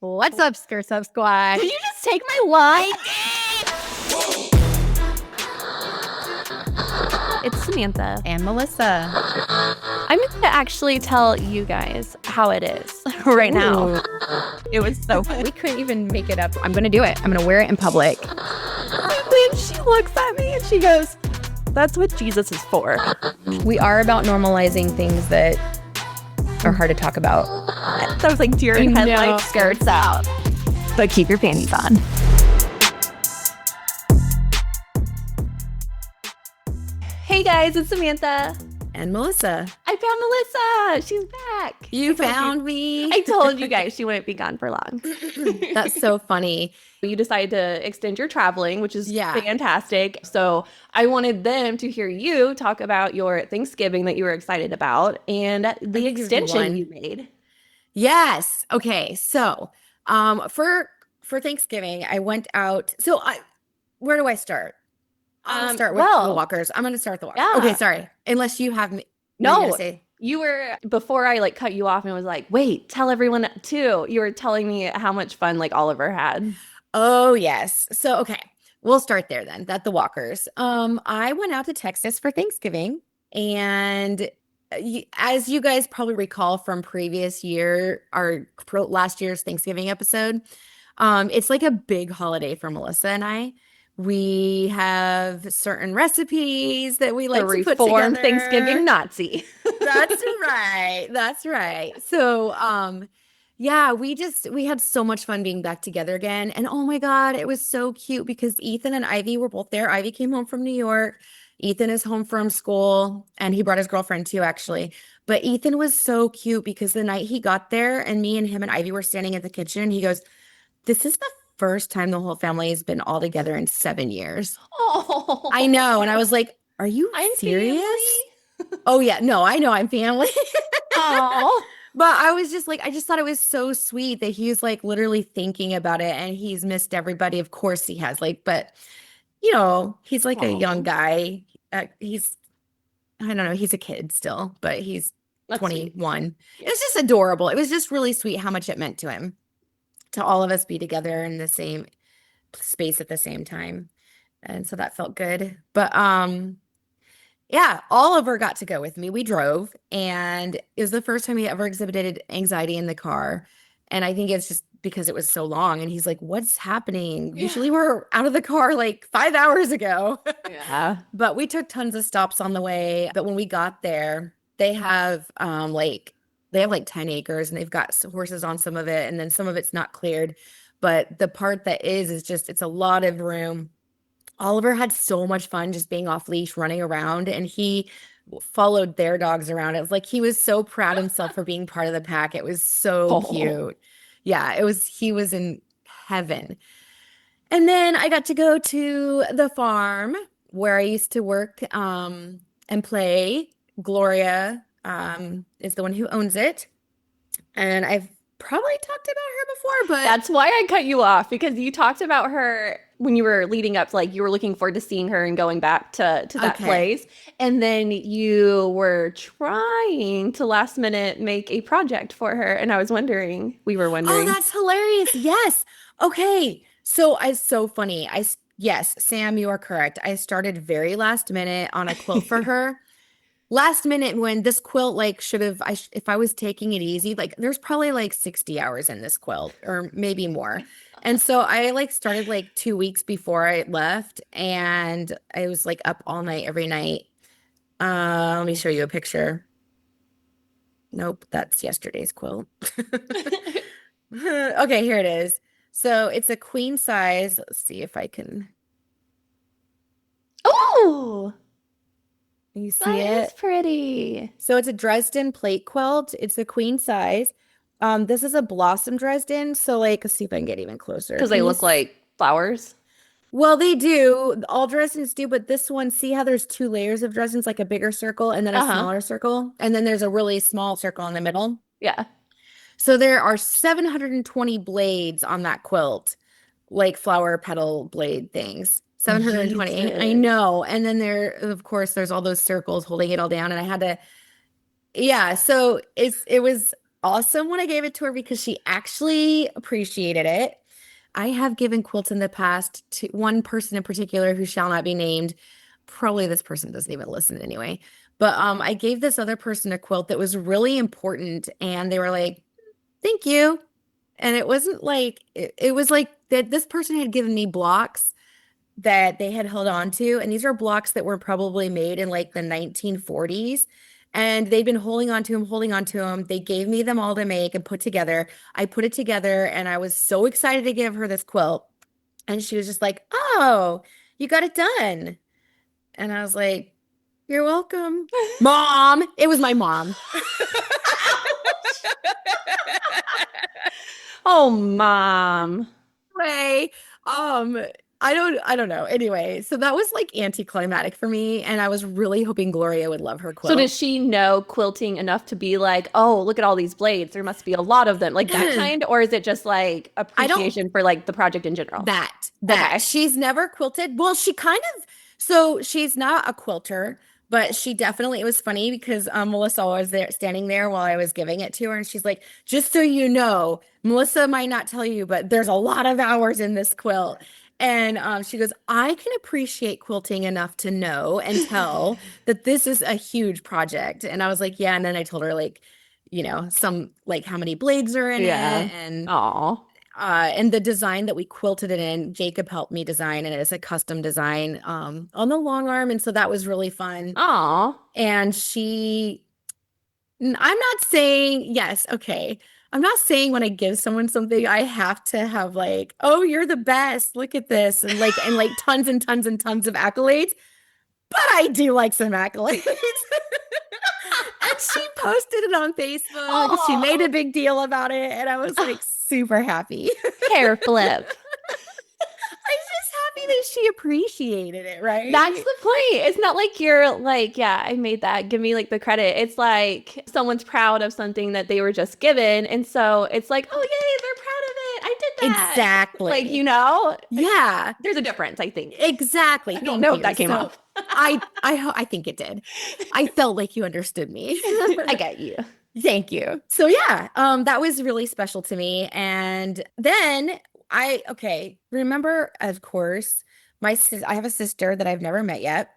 What's up, Skirt Sub Squad? Did you just take my line? It's Samantha. And Melissa. I'm going to actually tell you guys how it is right now. It was so fun. We couldn't even make it up. I'm going to do it. I'm going to wear it in public. And then she looks at me and she goes, that's what Jesus is for. We are about normalizing things that are hard to talk about. So I was like, deer in headlights, skirts out. But keep your panties on. Hey guys, it's Samantha. And Melissa. I found Melissa. She's back. You found me. I told you guys she wouldn't be gone for long. That's so funny. You decided to extend your traveling, which is Yeah. fantastic. So I wanted them to hear you talk about your Thanksgiving that you were excited about and the extension you made. Yes. Okay. So, for Thanksgiving, I went out. So, where do I start? I'll start with the walkers. I'm going to start with the walkers. Yeah. Okay. Sorry. Unless you have me. No, you were, before I cut you off and was like, wait, tell everyone too. You were telling me how much fun Oliver had. Oh, yes. So, okay. We'll start there then. That the walkers. I went out to Texas for Thanksgiving, and as you guys probably recall from previous year, last year's Thanksgiving episode, it's like a big holiday for Melissa and I. We have certain recipes that we like to put together. Thanksgiving Nazi. That's right. That's right. So, yeah, we had so much fun being back together again. And oh my God, it was so cute because Ethan and Ivy were both there. Ivy came home from New York. Ethan is home from school, and he brought his girlfriend too, actually. But Ethan was so cute because the night he got there and me and him and Ivy were standing at the kitchen, he goes, this is the first time the whole family has been all together in 7 years. Oh, I know. And I was like, are you serious? Oh yeah. No, I know I'm family. Oh. But I was just like, I just thought it was so sweet that he's literally thinking about it, and he's missed everybody. Of course he has, but he's a young guy. I don't know, he's a kid still, but he's 21. Sweet. It was just adorable. It was just really sweet how much it meant to him, to all of us be together in the same space at the same time. And so that felt good. But yeah, Oliver got to go with me. We drove, and it was the first time he ever exhibited anxiety in the car. And I think it's just because it was so long, and he's like, what's happening? Yeah. Usually we're out of the car 5 hours ago. Yeah. But we took tons of stops on the way. But when we got there, they have 10 acres, and they've got horses on some of it, and then some of it's not cleared. But the part that is just, it's a lot of room. Oliver had so much fun just being off leash, running around, and he followed their dogs around. It was like he was so proud of himself for being part of the pack. It was so cute. Yeah, he was in heaven. And then I got to go to the farm where I used to work and play. Gloria is the one who owns it. And I've probably talked about her before, but that's why I cut you off, because you talked about her when you were leading up to you were looking forward to seeing her and going back to that place. And then you were trying to last minute make a project for her. And we were wondering. Oh, that's hilarious. Yes. Okay. So it's so funny. Yes, Sam, you are correct. I started very last minute on a quilt for her. Last minute, when this quilt should have, if I was taking it easy, there's probably 60 hours in this quilt, or maybe more. And so I started 2 weeks before I left, and I was up all night every night. Let me show you a picture. Nope, that's yesterday's quilt. Okay, here it is. So it's a queen size. Let's see if I can. Oh, you see it? It's pretty. So it's a Dresden plate quilt. It's a queen size. This is a blossom Dresden. So let's see if I can get even closer. Because they look like flowers. Well, they do. All Dresdens do, but this one, see how there's 2 layers of Dresdens, a bigger circle and then a smaller circle, and then there's a really small circle in the middle. Yeah. So there are 720 blades on that quilt, flower petal blade things. 720. Jesus. I know. And then of course, there's all those circles holding it all down. And I had to, yeah. So it was awesome when I gave it to her because she actually appreciated it. I have given quilts in the past to one person in particular who shall not be named. Probably this person doesn't even listen anyway. But I gave this other person a quilt that was really important, and they were like, "Thank you." And it wasn't like it was like that this person had given me blocks that they had held on to. And these are blocks that were probably made in like the 1940s. And they'd been holding on to them, holding on to them. They gave me them all to make and put together. I put it together and I was so excited to give her this quilt. And she was just like, "Oh, you got it done." And I was like, "You're welcome." Mom, it was my mom. Oh, mom. Way. Um, I don't know. Anyway, so that was like anticlimactic for me, and I was really hoping Gloria would love her So does quilt. she know quilting enough to be like, oh, look at all these blades. There must be a lot of them, like that kind? Or is it just like I don't appreciation for like the project in general? that Okay. she's never quilted. Well, she kind of so she's not a quilter, but she definitely it was funny because Melissa was there standing there while I was giving it to her, and she's like, "Just so you know, Melissa might not tell you, but there's a lot of hours in this quilt." And she goes, "I can appreciate quilting enough to know and tell that this is a huge project." And I was like, "Yeah." And then I told her like, some like how many blades are in Yeah. it, Oh. and the design that we quilted it in, Jacob helped me design, and it's a custom design on the long arm, and so that was really fun. Oh. And I'm not saying yes, okay. I'm not saying when I give someone something, I have to have like, "Oh, you're the best. Look at this," and like tons and tons and tons of accolades. But I do like some accolades. And she posted it on Facebook. She made Oh. a big deal about it, and I was like super happy. Hair flip. I'm just happy that she appreciated it, That's right? the point. It's not like you're like, yeah, I made that. Give me like the credit. It's like someone's proud of something that they were just given. And so it's like, oh, yay, they're proud of it. I did that. Like, Exactly. like, Yeah, there's a difference, I think. exactly. I don't Thank know if you. that came So off. I think it did. I felt like you understood me. I get you. Thank you. So yeah, that was really special to me. And then remember, of course, I have a sister that I've never met yet,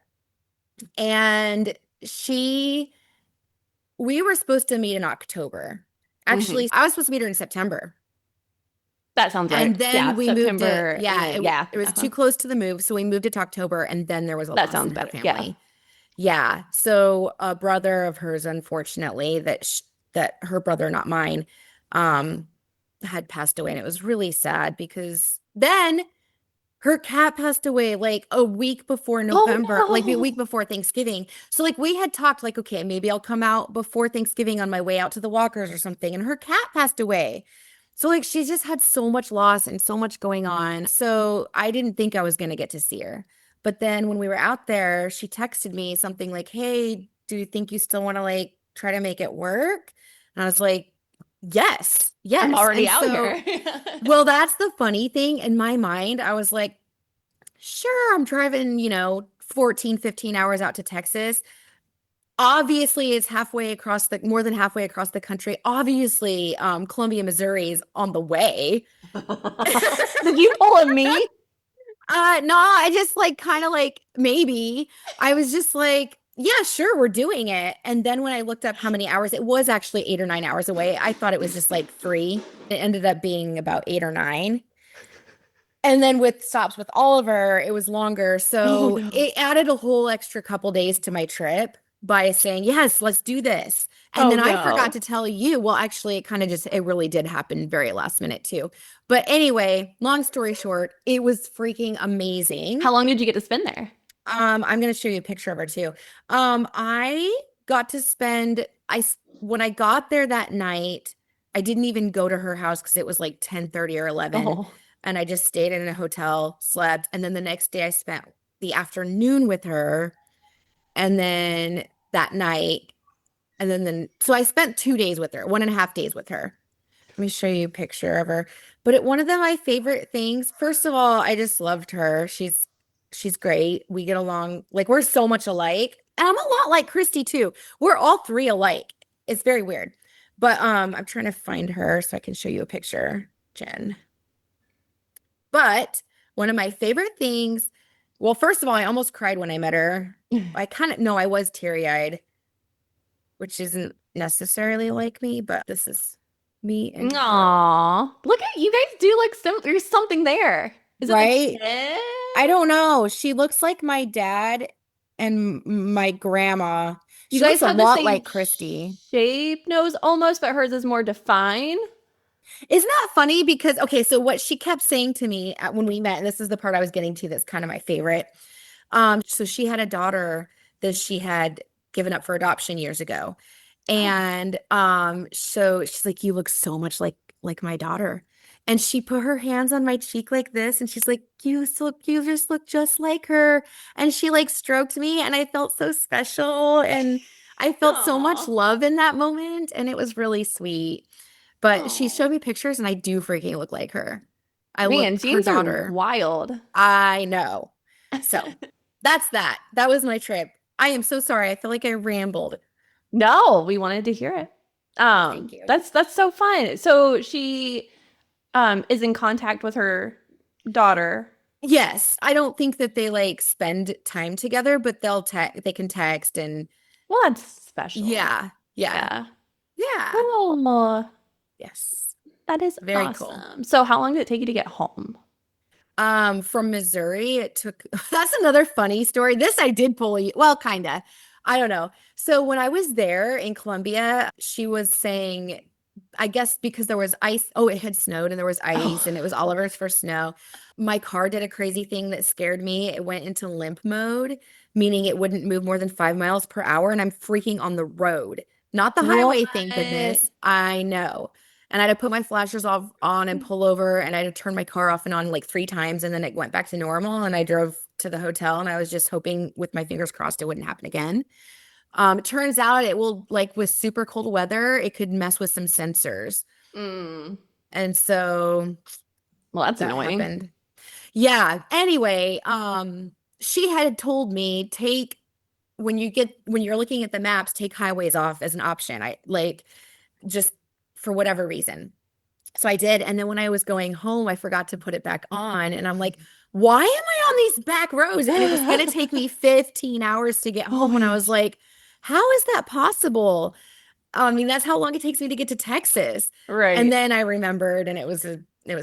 and she we were supposed to meet in October. Hmm. Actually, I was supposed to meet her in September. That sounds right. And then Yeah, we moved it. September. Yeah, Yeah. it was Uh-huh. too close to the move. So we moved it to October, and then there was a That loss sounds in her better. Yeah. family. Yeah. So a brother of hers, unfortunately, that her brother, not mine, um, had passed away. And it was really sad because then her cat passed away like a week before Oh November, like a week no. before Thanksgiving. So like we had talked like, okay, maybe I'll come out before Thanksgiving on my way out to the Walkers or something. And her cat passed away. So like she just had so much loss and so much going on. So I didn't think I was going to get to see her. But then when we were out there, she texted me something like, "Hey, do you think you still want to like try to make it work?" And I was like, "Yes, I'm yes." already And out so, here. well, that's the funny thing in my mind. I was like, "Sure, I'm driving, 14, 15 hours out to Texas. Obviously, it's more than halfway across the country. Obviously, Columbia, Missouri is on the way." Did you pull a me? No, I just like kind of like maybe. I was just like, "Yeah, sure, we're doing it." And then when I looked up how many hours, it was actually 8 or 9 hours away. I thought it was just like 3. It ended up being about 8 or 9. And then with stops with Oliver, it was longer. Oh So no. it added a whole extra couple days to my trip by saying, "Yes, let's do this." And Oh then I forgot no. to tell you, well, actually, it really did happen very last minute too. But anyway, long story short, it was freaking amazing. How long did you get to spend there? I'm gonna show you a picture of her too. I got to spend when I got there that night, I didn't even go to her house because it was like 10:30 or 11. Oh. And I just stayed in a hotel, slept, and then the next day I spent the afternoon with her, and then that night, and then so I spent 2 days with her, 1.5 days with her. Let me show you a picture of her. But one of my favorite things, first of all, I just loved her. She's great. We get along like we're so much alike. And I'm a lot like Christy too. We're all three alike. It's very weird. But I'm trying to find her so I can show you a picture, Jen. But one of my favorite things, well, first of all, I almost cried when I met her. I kind of no, I was teary-eyed, which isn't necessarily like me, but this is me and her. Aw, look at you guys do like there's something there. Is it the Right? chin? I don't know. She looks like my dad and my grandma. You She guys looks a have the lot same like Christy. shape nose almost, but hers is more defined. Isn't that funny? Because, okay, so what she kept saying to me when we met, and this is the part I was getting to that's kind of my favorite. So she had a daughter that she had given up for adoption years ago. Oh. And so she's like, you look so much like my daughter. And she put her hands on my cheek like this, and she's like, you just look just like her. And she like stroked me, and I felt so special, and I felt so much Aw. love in that moment, and it was really sweet. But she Aw. showed me pictures, and I do freaking look like her. I Man, look her genes are daughter. wild. I know. So that's that. That was my trip. I am so sorry. I feel like I rambled. No, we wanted to hear it. Well, thank you. That's so fun. So she is in contact with her daughter. Yes, I don't think that they like spend time together, but they can text and Well, that's special. yeah, yeah, Yeah. yeah. Cool. Yes. That is Very cool. awesome. So how long did it take you to get home? From Missouri, it took that's another funny story. This I did pull you, well, kind of. I don't know. So when I was there in Columbia, she was saying, I guess because there was ice. Oh, it had snowed and there was ice Oh, and it was Oliver's first snow. My car did a crazy thing that scared me. It went into limp mode, meaning it wouldn't move more than 5 miles per hour. And I'm freaking on the road, not the what? highway, thank goodness. I know. And I had to put my flashers off on and pull over, and I had to turn my car off and on like 3 times, and then it went back to normal. And I drove to the hotel, and I was just hoping with my fingers crossed it wouldn't happen again. It turns out it will, like with super cold weather, it could mess with some sensors. Mm. And so Well, that's that annoying. happened. Yeah. Anyway, she had told me take when you're looking at the maps, take highways off as an option. I like just for whatever reason. So I did. And then when I was going home, I forgot to put it back on. And I'm like, why am I on these back roads? And it was going to take me 15 hours to get Oh home. And I my. was like, how is that possible? I mean, that's how long it takes me to get to Texas. And Right. then I remembered and it was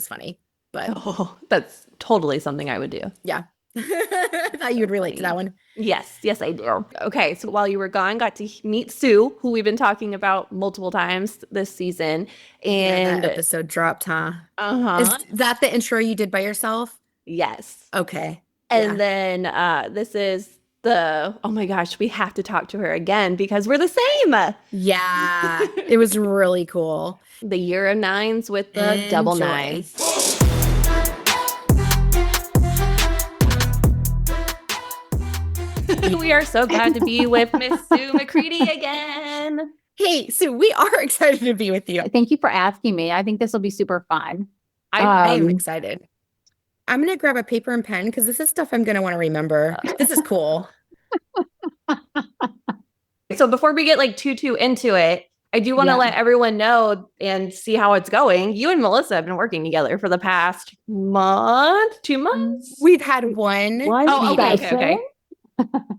funny. But Oh, that's totally something I would do. yeah. I thought you would relate to that Funny. one. Yes, yes, I do. Okay, so while you were gone, got to meet Sue, who we've been talking about multiple times this season. Yeah, that And episode dropped, huh? Is uh-huh. that the intro you did by yourself? Yes. Okay. And Yeah. then this is the oh my gosh, we have to talk to her again because we're the same. Yeah. It was really cool. The year of nines with the double Enjoy. nines. We are so glad to be with Miss Sue McCreadie again. Hey, Sue, we are excited to be with you. Thank you for asking me. I think this will be super fun. I am Um, excited. I'm going to grab a paper and pen because this is stuff I'm going to want to remember. This is cool. So before we get like too into it, I do want to Yeah. let everyone know and see how it's going. You and Melissa have been working together for the past month, 2 months. We've had one. Oh, okay, okay, okay.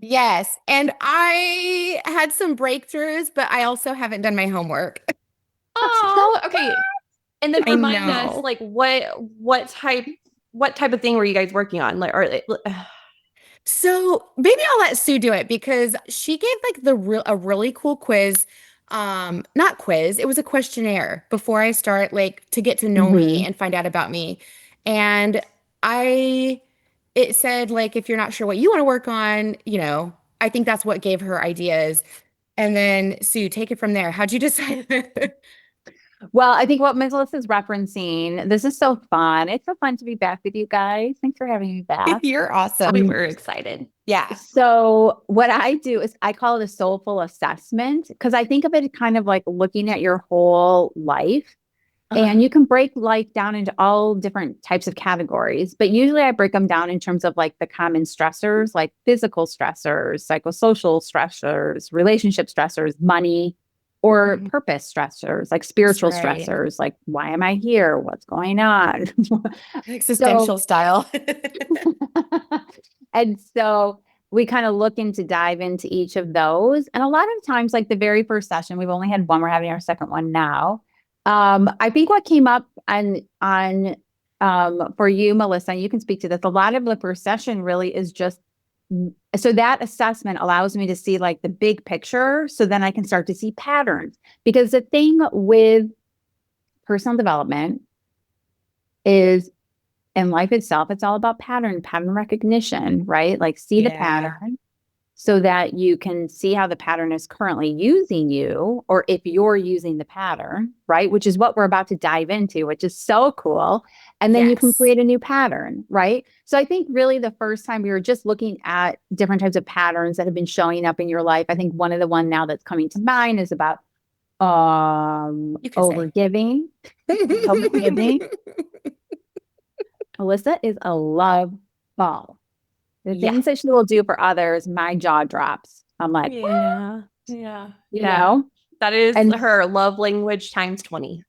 Yes. And I had some breakthroughs, but I also haven't done my homework. Oh, okay. And then I remind us, know. like, what type of thing were you guys working on? Like, or So maybe I'll let Sue do it because she gave like a really cool quiz. Not quiz, it was a questionnaire before I start, like to get to know me and find out about me. And I it said like if you're not sure what you want to work on, I think that's what gave her ideas. And then Sue, take it from there. How'd you decide? Well, I think what Melissa's referencing, this is so fun. It's so fun to be back with you guys. Thanks for having me back. You're awesome. we were excited. Yeah. So what I do is I call it a soulful assessment because I think of it kind of like looking at your whole life. And you can break life down into all different types of categories, but usually I break them down in terms of like the common stressors, like physical stressors, psychosocial stressors, relationship stressors, money, or purpose stressors, like spiritual right. stressors, like why am I here? What's going on? Existential style. And so we kind of look into dive into each of those. And a lot of times, like the very first session, we've only had one, we're having our second one now. I think what came up on for you, Melissa, and you can speak to this, a lot of the first session really is just so that assessment allows me to see like the big picture. So then I can start to see patterns. Because the thing with personal development is in life itself, it's all about pattern recognition, right? Like see the pattern so that you can see how the pattern is currently using you, or if you're using the pattern, right? Which is what we're about to dive into, which is so cool. And then you can create a new pattern, right? So I think really the first time we were just looking at different types of patterns that have been showing up in your life. I think one of the one now that's coming to mind is about overgiving. Overgiving. Melissa is a love ball. The things that she will do for others, my jaw drops. I'm like, yeah. You know? That is And her love language times 20.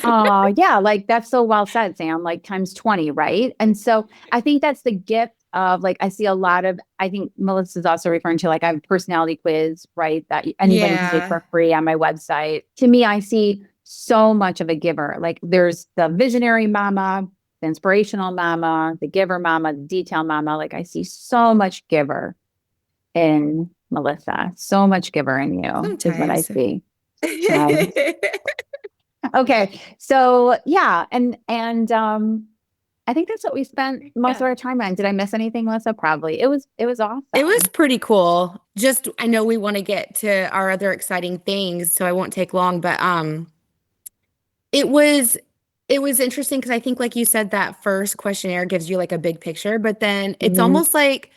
oh, yeah. Like that's so well said, Sam, like times 20, right? And so I think that's the gift of like, I see a lot of, I think Melissa's also referring to like, I have a personality quiz, right? That anybody can take for free on my website. To me, I see so much of a giver. Like there's the visionary mama, the inspirational mama, the giver mama, the detail mama. Like I see so much giver in Melissa, so much giver in you is what I see. Okay. So yeah. And I think that's what we spent most of our time on. Did I miss anything, Melissa? Probably. It was awesome. It was pretty cool. Just I know we want to get to our other exciting things, so I won't take long, but it was interesting because I think like you said, that first questionnaire gives you like a big picture, but then it's almost like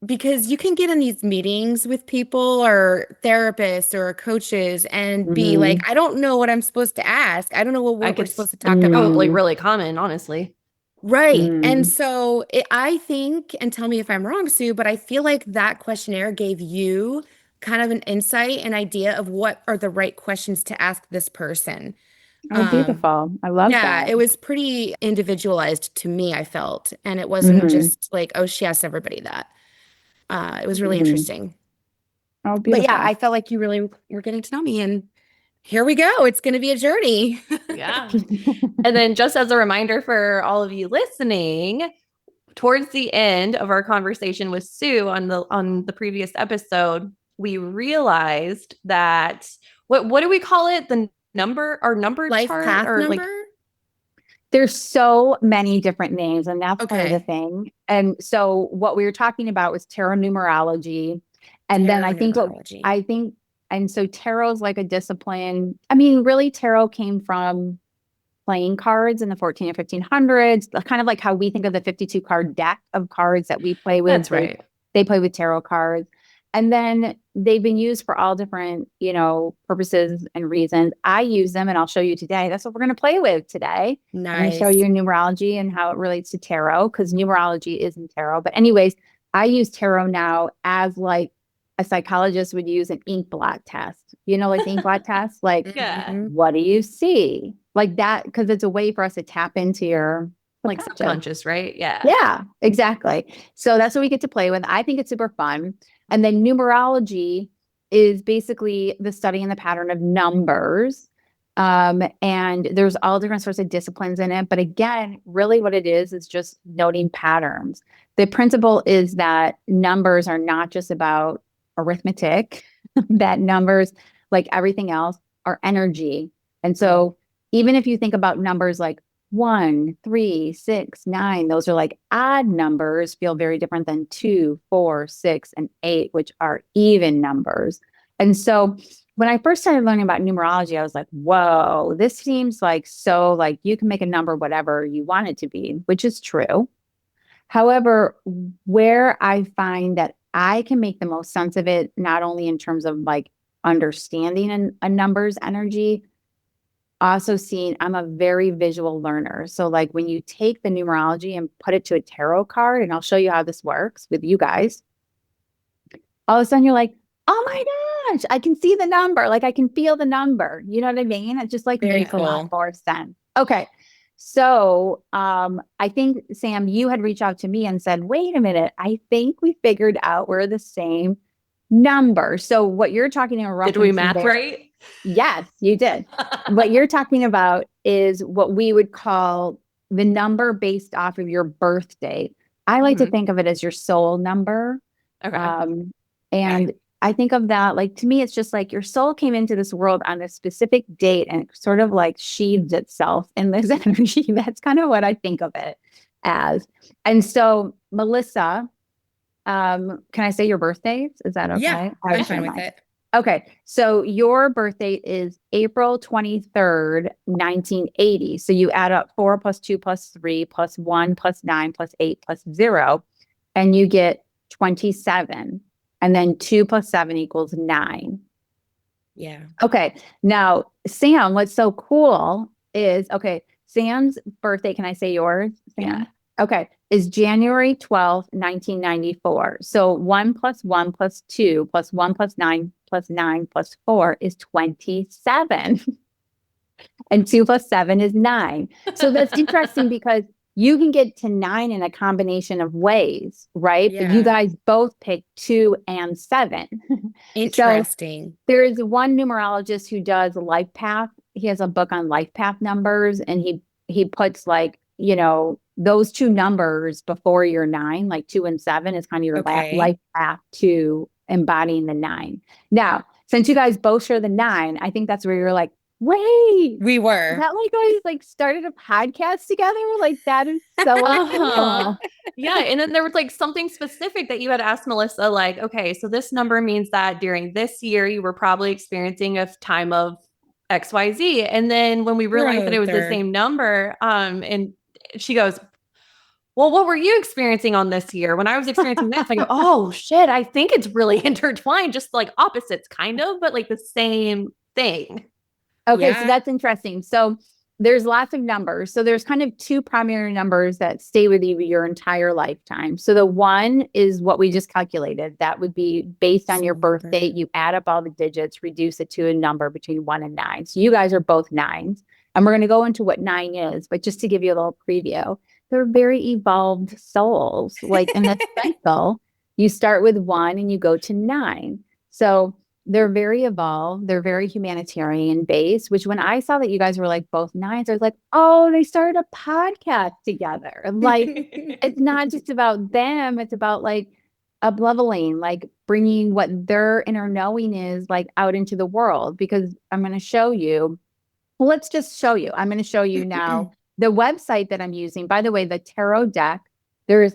because you can get in these meetings with people or therapists or coaches and be like, I don't know what I'm supposed to ask. I don't know what we're supposed to talk about. Probably really common, honestly. Right. And so I think, and tell me if I'm wrong, Sue, but I feel like that questionnaire gave you kind of an insight and idea of what are the right questions to ask this person. Oh, beautiful. I love that. Yeah, it was pretty individualized to me, I felt. And it wasn't just like, oh, she asked everybody that. It was really interesting. Oh, beautiful. But yeah, I felt like you really were getting to know me, and here we go. It's going to be a journey. Yeah. And then just as a reminder for all of you listening, towards the end of our conversation with Sue on the previous episode, we realized that what do we call it? The number Life chart path or number? like there's so many different names, and that's part of the thing. And so what we were talking about was tarot numerology. And then and so tarot is like a discipline. I mean, really tarot came from playing cards in the 14 or 1500s, kind of like how we think of the 52 card deck of cards that we play with. That's right. They play with tarot cards. And then they've been used for all different, purposes and reasons. I use them and I'll show you today. That's what we're going to play with today. Nice. I'm going to show you numerology and how it relates to tarot because numerology isn't tarot. But anyways, I use tarot now as like a psychologist would use an ink blot test. Like the ink blot test? Like, what do you see? Like that, because it's a way for us to tap into your like subconscious, right? Yeah. Yeah, exactly. So that's what we get to play with. I think it's super fun. And then numerology is basically the study and the pattern of numbers. And there's all different sorts of disciplines in it. But again, really what it is just noting patterns. The principle is that numbers are not just about arithmetic, that numbers, like everything else, are energy. And so even if you think about numbers like 1, 3, 6, 9, those are like odd numbers, feel very different than 2, 4, 6, and 8, which are even numbers. And so when I first started learning about numerology, I was like, whoa, this seems like so like you can make a number whatever you want it to be, which is true. However, where I find that I can make the most sense of it, not only in terms of like understanding a number's energy, also seeing I'm a very visual learner. So like when you take the numerology and put it to a tarot card, and I'll show you how this works with you guys, all of a sudden you're like, oh my gosh, I can see the number. Like I can feel the number. You know what I mean? It just like Very makes a lot cool. more sense. Okay. So I think Sam, you had reached out to me and said, wait a minute, I think we figured out we're the same number. So what you're talking about Did we referencing math there, right? yes, you did. What you're talking about is what we would call the number based off of your birth date. I like to think of it as your soul number. Okay. And I think of that, like, to me, it's just like your soul came into this world on a specific date and it sort of like sheathed itself in this energy. That's kind of what I think of it as. And so, Melissa, can I say your birthdays? Is that okay? Yeah, I'm fine with it. Okay. So your birth date is April 23rd, 1980. So you add up 4 plus 2 plus 3 plus 1 plus 9 plus 8 plus 0, and you get 27. And then 2 plus 7 equals 9. Yeah. Okay. Now, Sam, what's so cool is, okay, Sam's birthday, can I say yours, Sam? Yeah. Okay, is January 12th, 1994. So 1 plus 1 plus 2 plus 1 plus 9 plus 9 plus 4 is 27. And 2 plus 7 is 9. So that's interesting because you can get to 9 in a combination of ways, right? But you Yeah. guys both pick 2 and 7. Interesting. So there is one numerologist who does life path. He has a book on life path numbers, and he puts like, you know, those two numbers before your 9, like 2 and 7 is kind of your life path to embodying the 9. Now, since you guys both share the 9, I think that's where you're like, wait, We were. is that like guys like started a podcast together? Like that is so cool. Yeah. And then there was like something specific that you had asked Melissa, like, okay, so this number means that during this year, you were probably experiencing a time of XYZ. And then when we realized that it was the same number, and she goes, well, what were you experiencing on this year? When I was experiencing this, I go, oh shit, I think it's really intertwined, just like opposites kind of, but like the same thing. Okay, so that's interesting. So there's lots of numbers. So there's kind of two primary numbers that stay with you your entire lifetime. So the one is what we just calculated. That would be based on your birth date. You add up all the digits, reduce it to a number between 1 and 9. So you guys are both 9s. And we're going to go into what 9 is, but just to give you a little preview, they're very evolved souls. Like in the cycle, you start with 1 and you go to 9. So they're very evolved. They're very humanitarian based, which when I saw that you guys were like both 9s, I was like, oh, they started a podcast together. Like, it's not just about them. It's about like up-leveling, like bringing what their inner knowing is like out into the world, because I'm going to show you. Well, let's just show you. I'm going to show you now the website that I'm using. By the way, the tarot deck, there's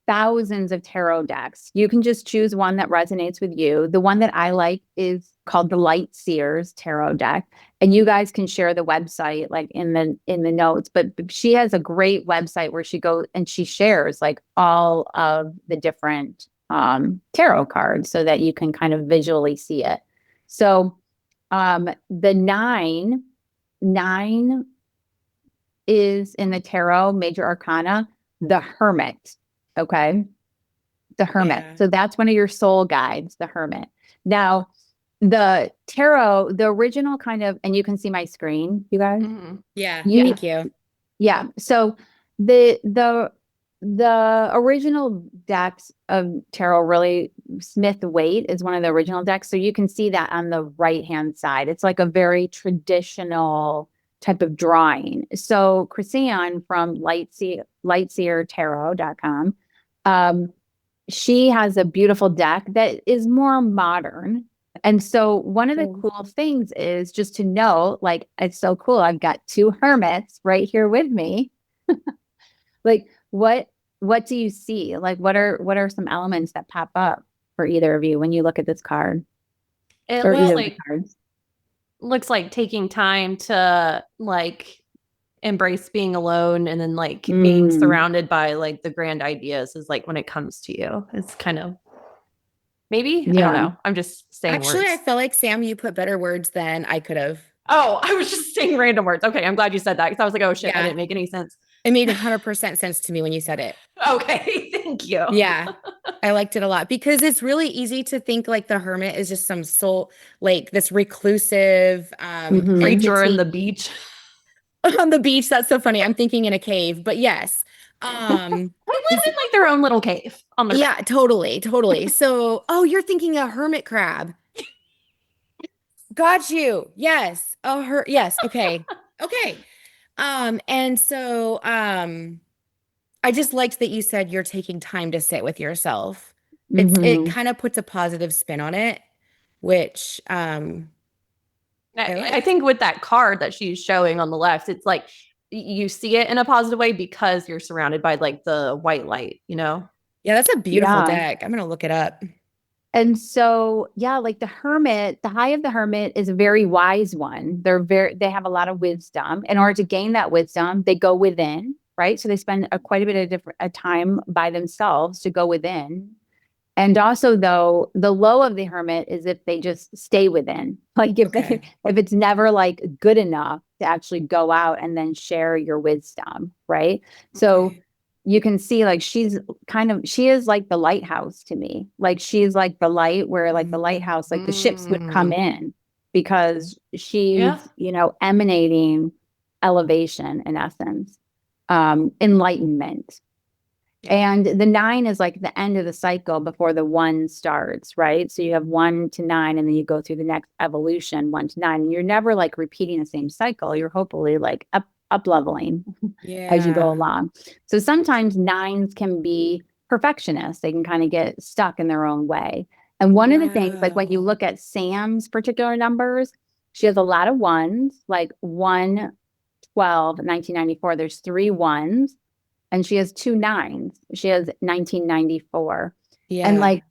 thousands of tarot decks. You can just choose one that resonates with you. The one that I like is called the Light Seers Tarot deck, and you guys can share the website like in the notes. But she has a great website where she goes and she shares like all of the different tarot cards so that you can kind of visually see it. So the 9 is in the tarot major arcana, the Hermit. Okay. The Hermit. Yeah. So that's one of your soul guides, the Hermit. Now, the tarot, the original kind of, and you can see my screen, you guys. Mm-hmm. Yeah. Thank you. Yeah. So the original decks of tarot, really, Smith Waite is one of the original decks. So you can see that on the right-hand side. It's like a very traditional type of drawing. So Chrisanne from lightseertarot.com, she has a beautiful deck that is more modern. And so one of the cool things is just to know, like, it's so cool. I've got 2 hermits right here with me. Like, what do you see? Like, what are some elements that pop up for either of you when you look at this card? It looks like taking time to like embrace being alone, and then like being surrounded by like the grand ideas is like when it comes to you. It's kind of maybe, I don't know. I'm just saying Actually, words. I feel like, Sam, you put better words than I could have. Oh, I was just saying random words. Okay, I'm glad you said that because I was like, oh shit, that didn't make any sense. It made 100% sense to me when you said it. Okay, thank you. Yeah. I liked it a lot because it's really easy to think like the hermit is just some soul, like this reclusive Creature in entity the beach. on the beach. That's so funny. I'm thinking in a cave, but yes. They live in like their own little cave on their Yeah, totally, totally. So, oh, you're thinking a hermit crab. Got you. Yes. Oh, yes. Okay. Okay. And so I just liked that you said you're taking time to sit with yourself. It Mm-hmm. kind of puts a positive spin on it, which I I like. think with that card that she's showing on the left, it's like you see it in a positive way because you're surrounded by like the white light, you know? Yeah, that's a beautiful Yeah. deck. I'm gonna look it up. And so, yeah, like the hermit, the high of the hermit is a very wise one. They have a lot of wisdom. In order to gain that wisdom, they go within, right? So they spend quite a bit of a time by themselves to go within. And also, though, the low of the hermit is if they just stay within. Like Okay. if it's never like good enough to actually go out and then share your wisdom, right? So Okay. you can see like she is like the lighthouse to me. Like she's like the light where like the lighthouse, like the ships would come Mm. in because Yeah. she's, emanating elevation in essence, enlightenment. Yeah. And the 9 is like the end of the cycle before the 1 starts, right? So you have 1 to 9, and then you go through the next evolution, 1 to 9. And you're never like repeating the same cycle. You're hopefully like up leveling as you go Yeah. along. So sometimes 9s can be perfectionists. They can kind of get stuck in their own way. And one of the things, like when you Wow. look at Sam's particular numbers, she has a lot of ones, like 1, 12, 1994. There's 3 ones, and she has 2 nines. She has 1994. And Yeah. like,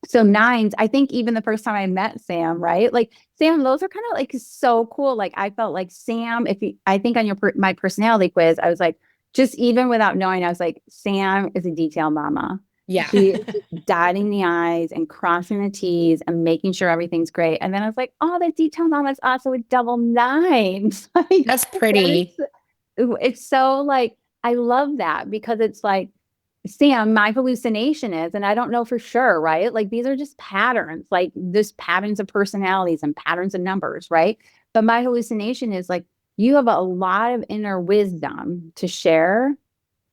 so nines, I think even the first time I met Sam, right? Like Sam, those are kind of like so cool. Like I felt like Sam, I think on my personality quiz, I was like, just even without knowing, I was like, Sam is a detail mama. Yeah. She is just dotting the I's and crossing the T's and making sure everything's great. And then I was like, oh, that detail mama is also a double nines. Like That's that is, pretty. it's so like, I love that because it's like, Sam, my hallucination is, and I don't know for sure, right? Like these are just patterns, like this patterns of personalities and patterns of numbers, right? But my hallucination is like you have a lot of inner wisdom to share,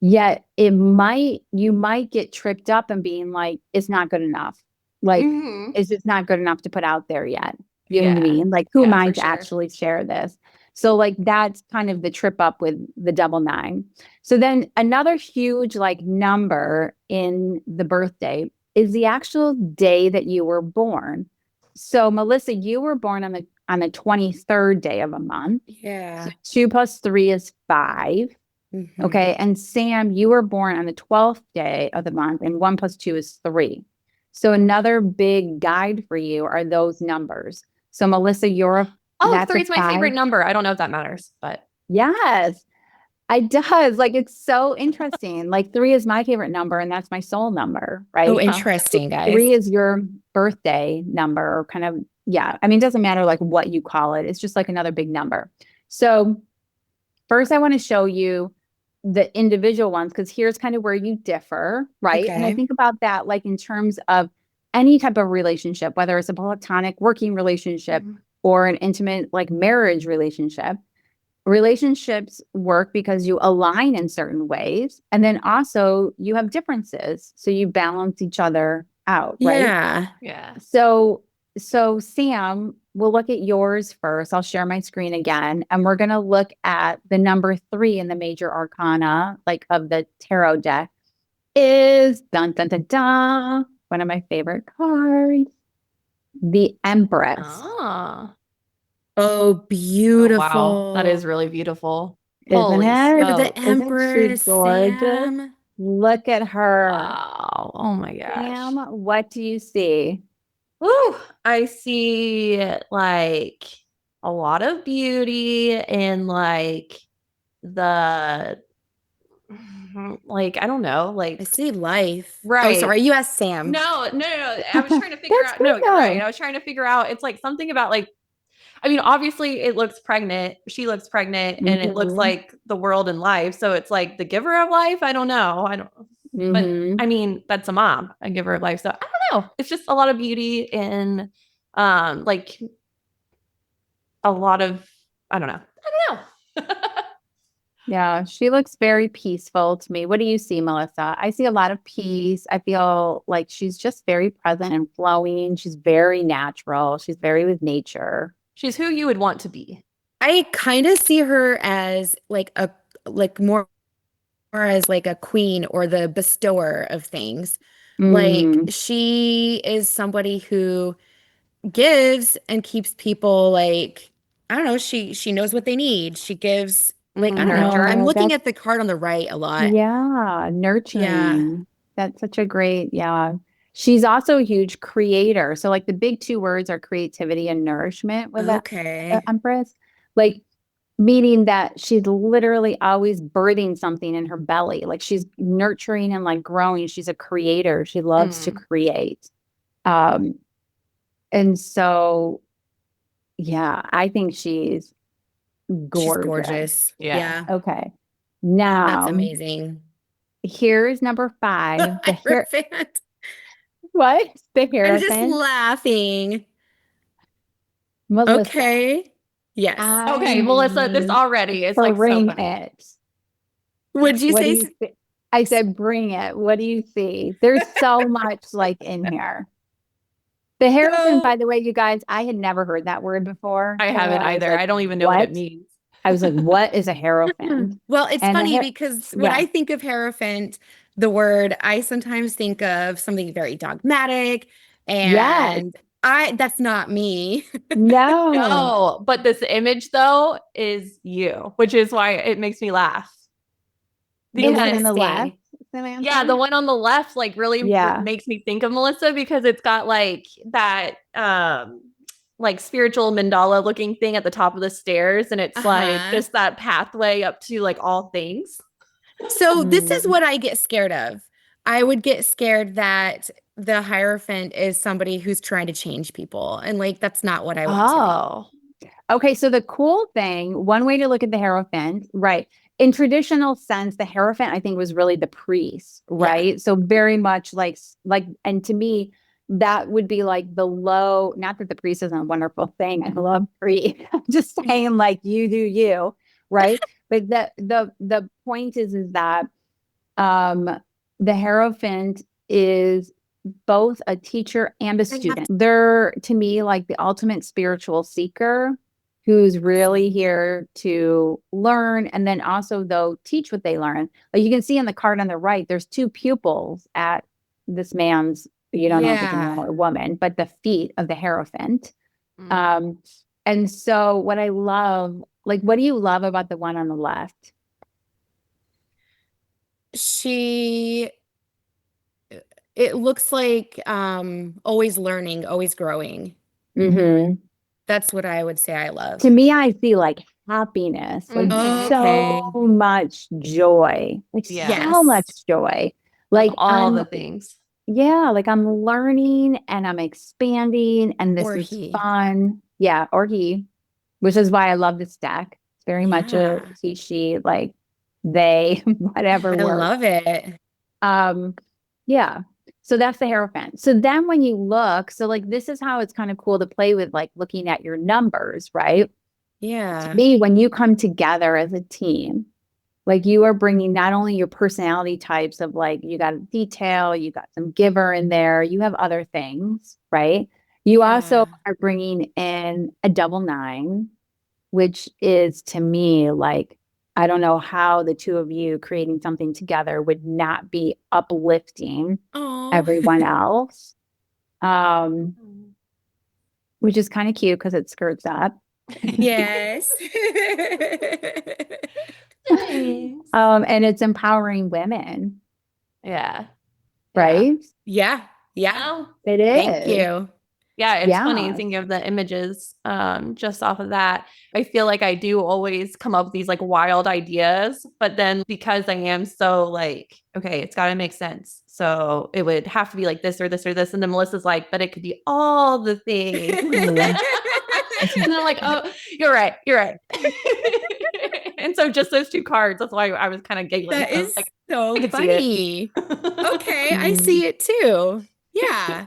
yet you might get tripped up and being like, it's not good enough. Like Mm-hmm. it's just not good enough to put out there yet. You know what I Yeah. mean? Like who am Yeah, I for to sure. actually share this? So like that's kind of the trip up with the double nine. So then another huge like number in the birthday is the actual day that you were born. So Melissa, you were born on the 23rd day of a month. So Yeah. 2 plus 3 is 5. Hmm. Okay. And Sam, you were born on the 12th day of the month, and 1 plus 2 is 3. So another big guide for you are those numbers. So Melissa, Oh, that's three a is my 5. favorite number. I don't know if that matters, but Yes, it does. Like it's so interesting. Like 3 is my favorite number, and that's my soul number, Oh, right? huh. interesting, guys. 3 is your birthday number, or kind of, yeah. I mean, it doesn't matter like what you call it. It's just like another big number. So first, I want to show you the individual ones because here's kind of where you differ, right? And I Okay. think about that like in terms of any type of relationship, whether it's a platonic working relationship Mhm. or an intimate like marriage relationship. Relationships work because you align in certain ways. And then also you have differences. So you balance each other out, right? Yeah. Yeah. So Sam, we'll look at yours first. I'll share my screen again, and we're going to look at the number 3 in the major arcana, like of the tarot deck, is dun dun dun dun, one of my favorite cards, the Empress. Ah. Oh, Oh, wow. That beautiful. is really beautiful. Isn't Holy it? Look at the smokes. Isn't she Empress, gorgeous? Sam. Look at her. Wow. Oh my Sam, gosh. what do you see? Woo. I see like a lot of beauty and like the like I don't know, I like see life. Oh, right. sorry. You asked Sam. No, no, no, no. I was trying to figure That's out. good No, you're right. though. I was trying to figure out. It's like something about like, I mean, obviously it looks pregnant. She looks pregnant and it looks Mhm. like the world and life. So it's like the giver of life. I don't know. I don't. But Mhm. I mean, that's a mom. I give her life. So I don't know. It's just a lot of beauty in like a lot of I don't know. I don't know. Yeah, she looks very peaceful to me. What do you see, Melissa? I see a lot of peace. I feel like she's just very present and flowing. She's very natural. She's very with nature. She's who you would want to be. I kind of see her as like more as like a queen or the bestower of things. Like Mm, she is somebody who gives and keeps people like I don't know, she knows what they need. She gives like I don't know. I'm Nurturing. oh, looking that's at the card on the right a lot. yeah, Yeah. nurturing. That's such a great, yeah. She's also a huge creator. So like the big two words are creativity and nourishment with that Okay. Empress. Like meaning that she's literally always birthing something in her belly. Like she's nurturing and like growing. She's a creator. She loves to create. Um, and so yeah, I think she's She's gorgeous. gorgeous. Yeah. Yeah. Okay. That's Now, amazing. here's number 5. The hair Hierophant. what? The I'm just Hierophant. laughing. Melissa, Okay. Yes. I Okay, Melissa, this mean, already is like so bring funny. it. Would you What do say you see? I said, bring it. What do you see? There's so much like in here. The Hierophant, so? by the way, you guys, I had never heard that word before. I Taylor. haven't I was either. like, I don't even know what it what? means. I was like, what is a Hierophant? Well, it's And funny because when yeah. I think of Hierophant, the word, I sometimes think of something very dogmatic, Yes. and that's not me. No. No, but this image though is you, which is why it makes me laugh. The one on Because the left, Interesting. Samantha? yeah, the one on the left like really Yeah. makes me think of Melissa because it's got like that like spiritual mandala looking thing at the top of the stairs and it's like Uh-huh. just that pathway up to like all things. So this is Mm. what I get scared of. I would get scared that the Hierophant is somebody who's trying to change people, and like that's not what I want to be. Oh. Okay, so the cool thing, one way to look at the Hierophant, right? In traditional sense, the Hierophant, I think, was really the priest, Yeah. right? So very much like, and to me, that would be like the low, not that the priest isn't a wonderful thing. I love priest. I'm just saying, like, you do you, right? But the point is that um the Hierophant is both a teacher and a I have student. They're to me like the ultimate spiritual seeker who's really here to learn and then also though teach what they learn. Like you can see in the card on the right, there's 2 pupils at this man's, you don't know if it's a man Yeah. or a woman, but the feet of the Hierophant. Mm. Um, and so what I love, like what do you love about the one on the left? She it looks like always learning, always growing. Mm-hmm. That's what I would say I love. To me, I see like happiness, like Mhm. so Okay. much joy, like Yeah. so much Yes. joy. Of Like all the things. yeah, like I'm learning and I'm expanding and this Or is he. fun. Yeah, or he, which is why I love this deck. It's very much a Yeah. he, she, like they, whatever I works. love it. Um, yeah. So that's the Hierophant. So then when you look, so like this is how it's kind of cool to play with like looking at your numbers, right? To Yeah. me, when you come together as a team, like you are bringing not only your personality types of like you got a detail, you got some giver in there, you have other things, right? You also Yeah. are bringing in a double 9, which is to me like I don't know how the two of you creating something together would not be uplifting Oh. everyone else. Um, which is kind of cute because it skirts up. Yes. Thanks. And it's empowering women, Yeah. Yeah. right? Yeah. Yeah. Oh, It Thank is. you. yeah, it's funny Yeah. thinking of the images just off of that. I feel like I do always come up with these like wild ideas, but then because I am so like, okay, it's got to make sense. So it would have to be like this or this or this. And then Melissa's like, but it could be all the things. Mm. And I'm like, oh, you're right. You're right. And so just those two cards, that's why I was kind of giggling. That is like, so I could see funny. Okay, I see it too. Yeah.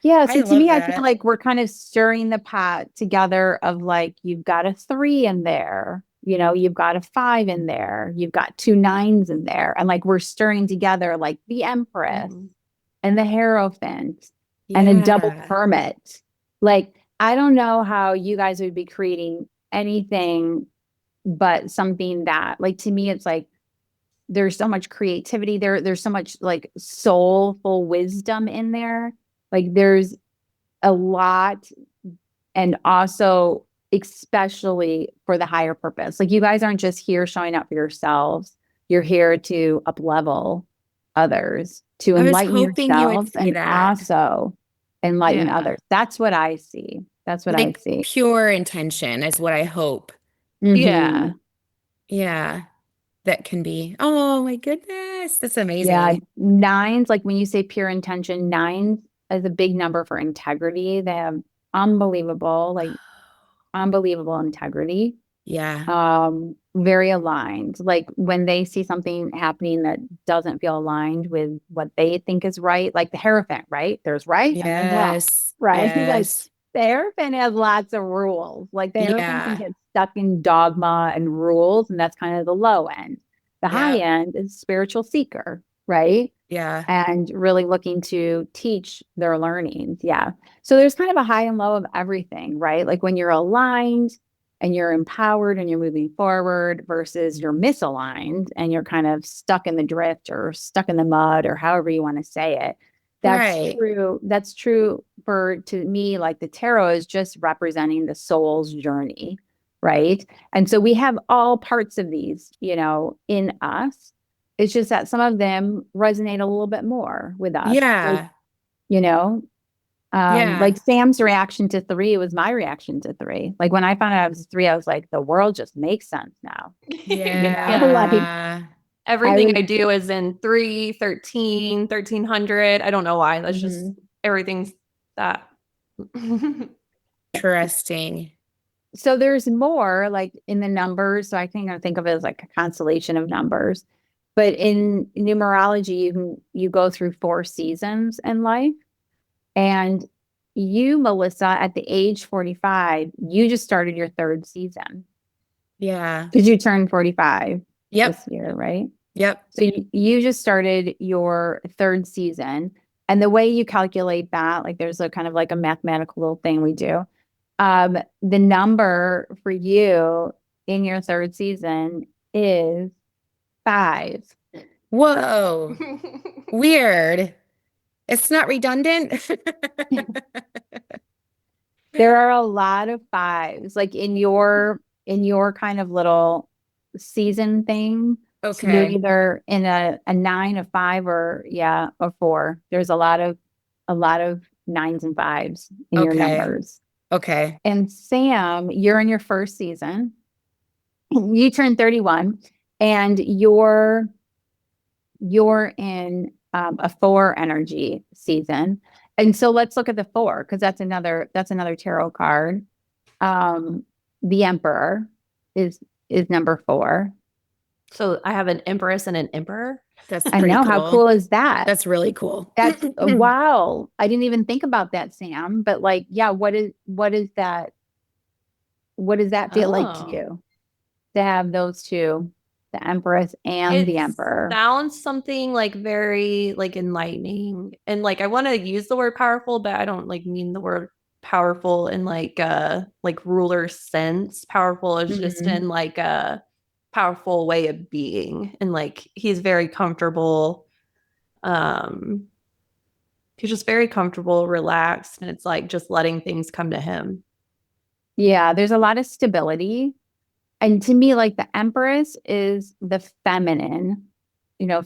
Yeah. I So to love me, I feel that. like we're kind of stirring the pot together of like, you've got a 3 in there, you've got a 5 in there, you've got 2 9s in there. And like, we're stirring together like the Empress and the Hierophant and a double Yeah. Hermit. Like, I don't know how you guys would be creating anything but something that, like, to me, it's like, there's so much creativity there. There's so much like soulful wisdom in there. Like, there's a lot, and also especially for the higher purpose. Like, you guys aren't just here showing up for yourselves. You're here to up level others, to I was enlighten hoping you would yourselves say and that. also enlighten Yeah. others. That's what I see. That's what I Like see. pure intention is what I hope. Yeah. Mhm. Yeah. That can be. Oh my goodness. That's Yeah. amazing. 9s, like when you say pure intention, 9s is a big number for integrity. They have unbelievable, like unbelievable integrity. Yeah. Very aligned. Like when they see something happening that doesn't feel aligned with what they think is right, like the Hierophant, right? There's right and there's wrong, Yes. right? Like Yes. the Hierophant has lots of rules. Like the Hierophant can Yeah. get stuck in dogma and rules, and that's kind of the low end. The high Yeah. end is spiritual seeker, right? Yeah. And really looking to teach their learnings. Yeah. So there's kind of a high and low of everything, right? Like when you're aligned and you're empowered and you're moving forward versus you're misaligned and you're kind of stuck in the drift or stuck in the mud or however you want to say it. That's Right. true. That's true for, to me, like the tarot is just representing the soul's journey, right? And so we have all parts of these, in us. It's just that some of them resonate a little bit more with us. Like, Yeah. you know, Yeah. like Sam's reaction to 3 was my reaction to 3. Like when I found out I was 3, I was like, the world just makes sense now. Like Yeah. I Everything was, I do is in 3, 13, 1300. I don't know why. That's just mhm. everything's that. Interesting. So there's more like in the numbers. So I think of it as like a constellation of numbers. But in numerology, you go through 4 seasons in life. And you, Melissa, at the age 45, you just started your 3rd season Yeah. because you turned 45 Yep. this year, right? Yep. So you just started your 3rd season. And the way you calculate that, like there's a kind of like a mathematical little thing we do. The number for you in your 3rd season is 5. Whoa. Weird. It's not redundant. There are a lot of 5s, like in your kind of little season thing. So you're Okay. either in a 9, a 5, or yeah, a 4. There's a lot of 9s and 5s in your Okay. numbers. Okay. And Sam, you're in your 1st season. You turned 31, and you're in a 4 energy season. And so let's look at the 4 because that's another tarot card. The Emperor is number 4. So I have an empress and an emperor. That's I pretty know, how cool. cool is that? That's really cool. That's wow. I didn't even think about that, Sam. But like, yeah, what is that? What does that feel like to Oh. you to have those two, the Empress and the It Emperor? sounds something like very like enlightening. And like I want to use the word powerful, but I don't like mean the word powerful in like ruler sense. Powerful is just Mhm. in like a powerful way of being. And like he's very comfortable. Um he's just very comfortable, relaxed, and it's like just letting things come to him. Yeah, there's a lot of stability. And to me, like the Empress is the feminine,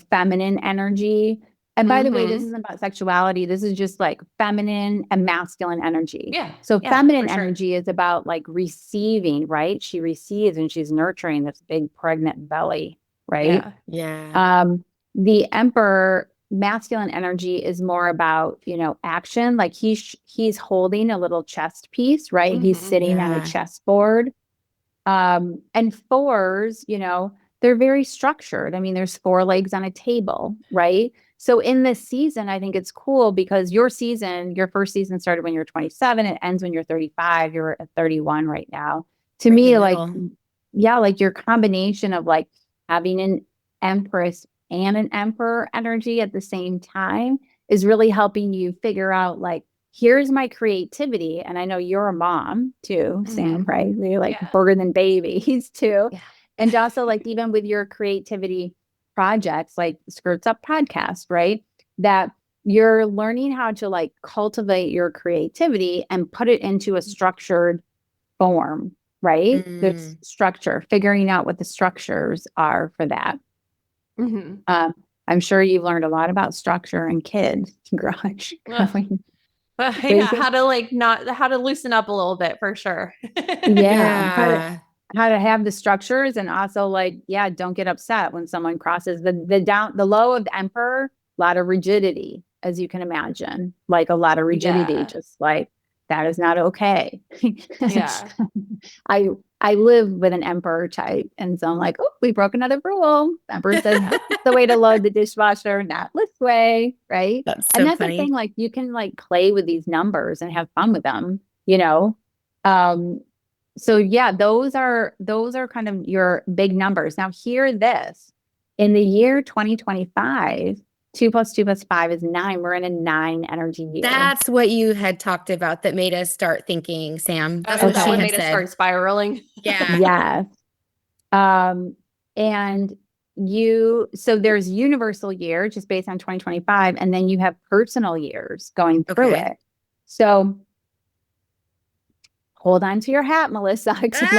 feminine energy. And by the way, this Mm-hmm. isn't about sexuality. This is just like feminine and masculine energy. Yeah. So Yeah, feminine for sure. energy is about like receiving, right? She receives and she's nurturing this big pregnant belly, right? Yeah. Yeah. The Emperor masculine energy is more about, action. Like he's holding a little chest piece, right? He's Mm-hmm. sitting on a Yeah. chessboard And fours, you know, they're very structured. I mean, there's four legs on a table, right? So in this season, I think it's cool because your first season started when you're 27, it ends when you're 35, you're at 31 right now. To Right in me, the like, middle. yeah, like your combination of like having an Empress and an Emperor energy at the same time is really helping you figure out like, here's my creativity. And I know you're a mom too, Sam, right? You're like Yeah. birthing and babies too. Yeah. And also like even with your creativity projects, like Skirts Up podcast, right? That you're learning how to like cultivate your creativity and put it into a structured form, right? There's Mm. structure, figuring out what the structures are for that. Mm-hmm. I'm sure you've learned a lot about structure and kids growing. But yeah, Raising, how to loosen up a little bit for sure. yeah, Yeah. how to have the structures and also like, yeah, don't get upset when someone crosses the low of the emperor, a lot of rigidity, as you can imagine, like a lot of rigidity, Yeah. just like that is not okay. Yeah. I I live with an emperor type, and so I'm like, oh, we broke another rule. Emperor says this is the way to load the dishwasher, not this way, right? That's And so that's the thing, funny. like you can like play with these numbers and have fun with them, you know. Um, so yeah, those are kind of your big numbers. Now hear this. In the year 2025, 2 + 2 + 5 is 9. We're in a 9 energy year. That's what you had talked about that made us start thinking, Sam. That's Oh, is what that she Okay. what had made us said. start spiraling? Yeah. Yes. And so there's universal year just based on 2025, and then you have personal years going through Okay. it. So hold on to your hat, Melissa, because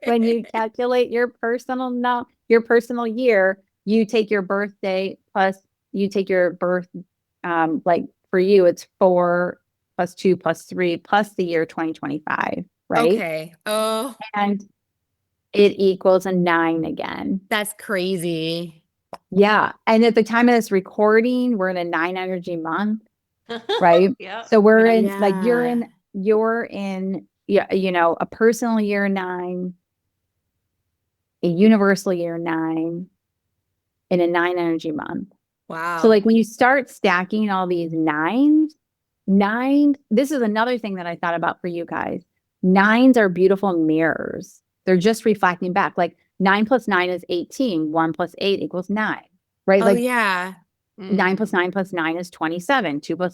when you calculate your personal year, you take your birthday plus you take your birth, like for you, it's 4 + 2 + 3 plus the year 2025, right? Okay. Oh, And it equals a 9 again. that's crazy. Yeah. And at the time of this recording, we're in a 9 energy month, right? Yeah. So we're Yeah. in like Yeah. you're in yeah, you know, a personal year 9, a universal year 9, in a 9 energy month. So Wow. like when you start stacking all these nines, this is another thing that I thought about for you guys. Nines are beautiful mirrors. They're just reflecting back. Like 9 + 9 is 18. 1 + 8 = 9. Right? Oh, Like yeah. 9 + 9 + 9 is 27. 2 +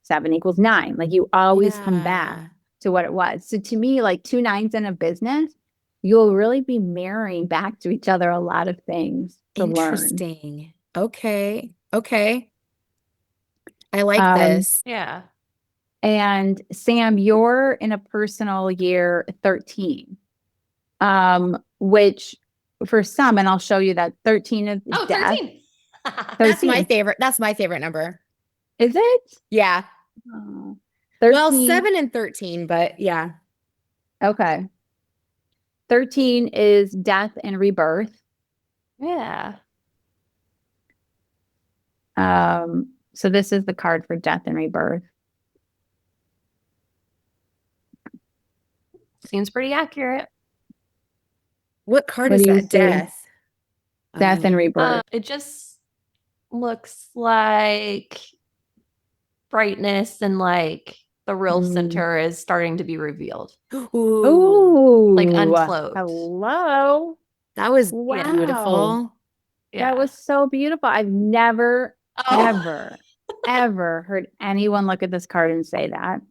7 = 9. Like you always come back Yeah. to what it was. So to me, like 2 9s in a business, you'll really be mirroring back to each other a lot of things to learn. Interesting. Okay. Okay. I like Um, this. Yeah. and Sam, you're in a personal year 13, which for some, and I'll show you that 13 is Oh, death. 13. That's my 13, favorite. That's my favorite number. is it? Yeah. Oh, Well, 13, 7 and 13, but yeah. okay. 13 is death and rebirth. Yeah. So this is the card for death and rebirth. Seems pretty accurate. What card What is do you that? see? Death. Death and rebirth. It just looks like brightness and like the real Mm. center is starting to be revealed, Ooh, like Oh, uncloaked. hello. that was Yeah. Wow. beautiful. That Yeah. was so beautiful. I've never, Oh. ever, ever heard anyone look at this card and say that.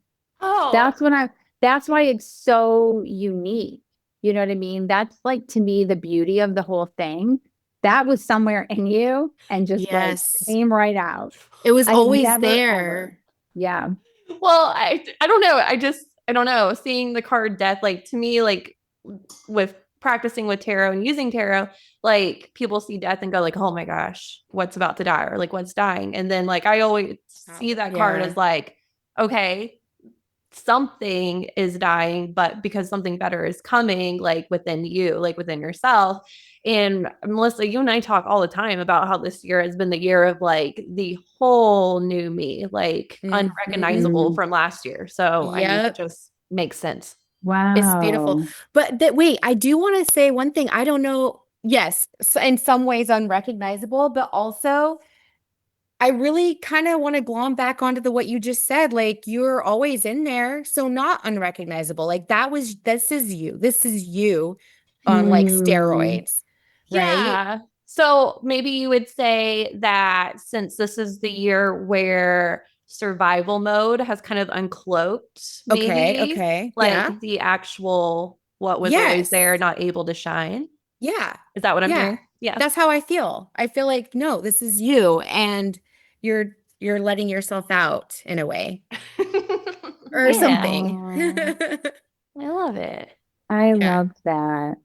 Oh. That's when that's why it's so unique. You know what I mean? That's like to me the beauty of the whole thing. That was somewhere in you and just like Yes. came right out. It was I've always never ever. there. Yeah. Well, I don't know. I don't know. Seeing the card death, like to me, like with practicing with tarot and using tarot, like people see death and go like, oh my gosh, what's about to die or like what's dying. And then like I always Wow. see that card Yeah. as like, okay, something is dying, but because something better is coming, like within you, like within yourself. And Melissa, you and I talk all the time about how this year has been the year of like the whole new me, like Mhm. unrecognizable from last year. So I mean, it Yep. just makes sense. It's beautiful. Wow. But wait, I do want to say one thing. I don't know. Yes, in some ways unrecognizable, but also I really kind of want to glom back onto what you just said. Like you're always in there, so not unrecognizable. Like this is you. This is you on like Hmm. steroids, right? Yeah. So maybe you would say that since this is the year where survival mode has kind of uncloaked, Okay, maybe okay. Yeah. like the actual what was always Yes. there, not able to shine. Yeah. Is that what I'm Yeah. hearing? Yeah. That's how I feel. I feel like no, this is you and you're letting yourself out in a way or Yeah. something. Oh, I love it. I Yeah. love that.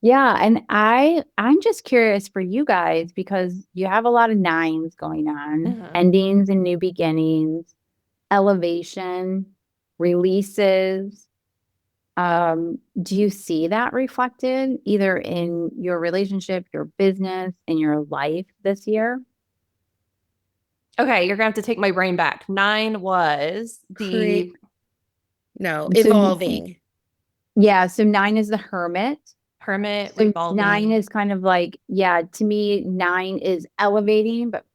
Yeah, and I'm just curious for you guys because you have a lot of nines going on, Uh-huh. endings and new beginnings, elevation, releases. Do you see that reflected either in your relationship, your business, in your life this year? Okay, you're gonna have to take my brain back. 9 was the Create no, So evolving. yeah, so nine is the hermit. hermit So nine revolving. is kind of like, yeah, to me, nine is elevating, but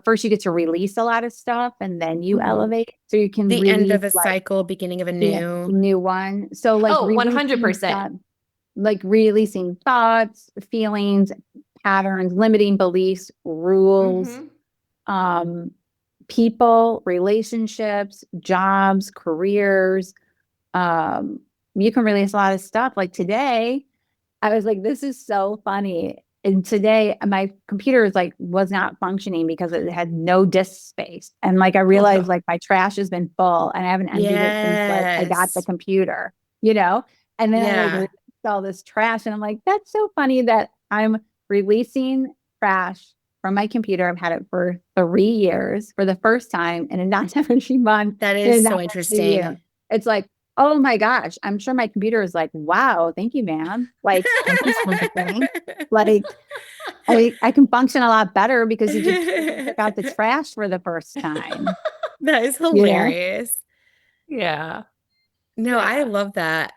first you get to release a lot of stuff and then you Mhm. elevate. So you can The end release of a like cycle, beginning of a the new. new one. So like Oh, releasing 100%. stuff, like releasing thoughts, feelings, patterns, limiting beliefs, rules, Hmm. um, people, relationships, jobs, careers. Um, you can release a lot of stuff. Like today, I was like, this is so funny. And today my computer is like was not functioning because it had no disk space. And like I realized like my trash has been full and I haven't emptied it since like I got the Yes. computer, you know? And then I like Yeah. released all this trash and I'm like, that's so funny that I'm releasing trash from my computer. I've had it for 3 years for the first time in a non-energy month That in a is so non-energy year. interesting. It's like, oh my gosh, I'm sure my computer is like, wow, thank you, ma'am. Like, thank you for the thing. Like, I can function a lot better because you just came and took out the trash for the first time. That is You know? hilarious. Yeah. No, I Yeah. love that.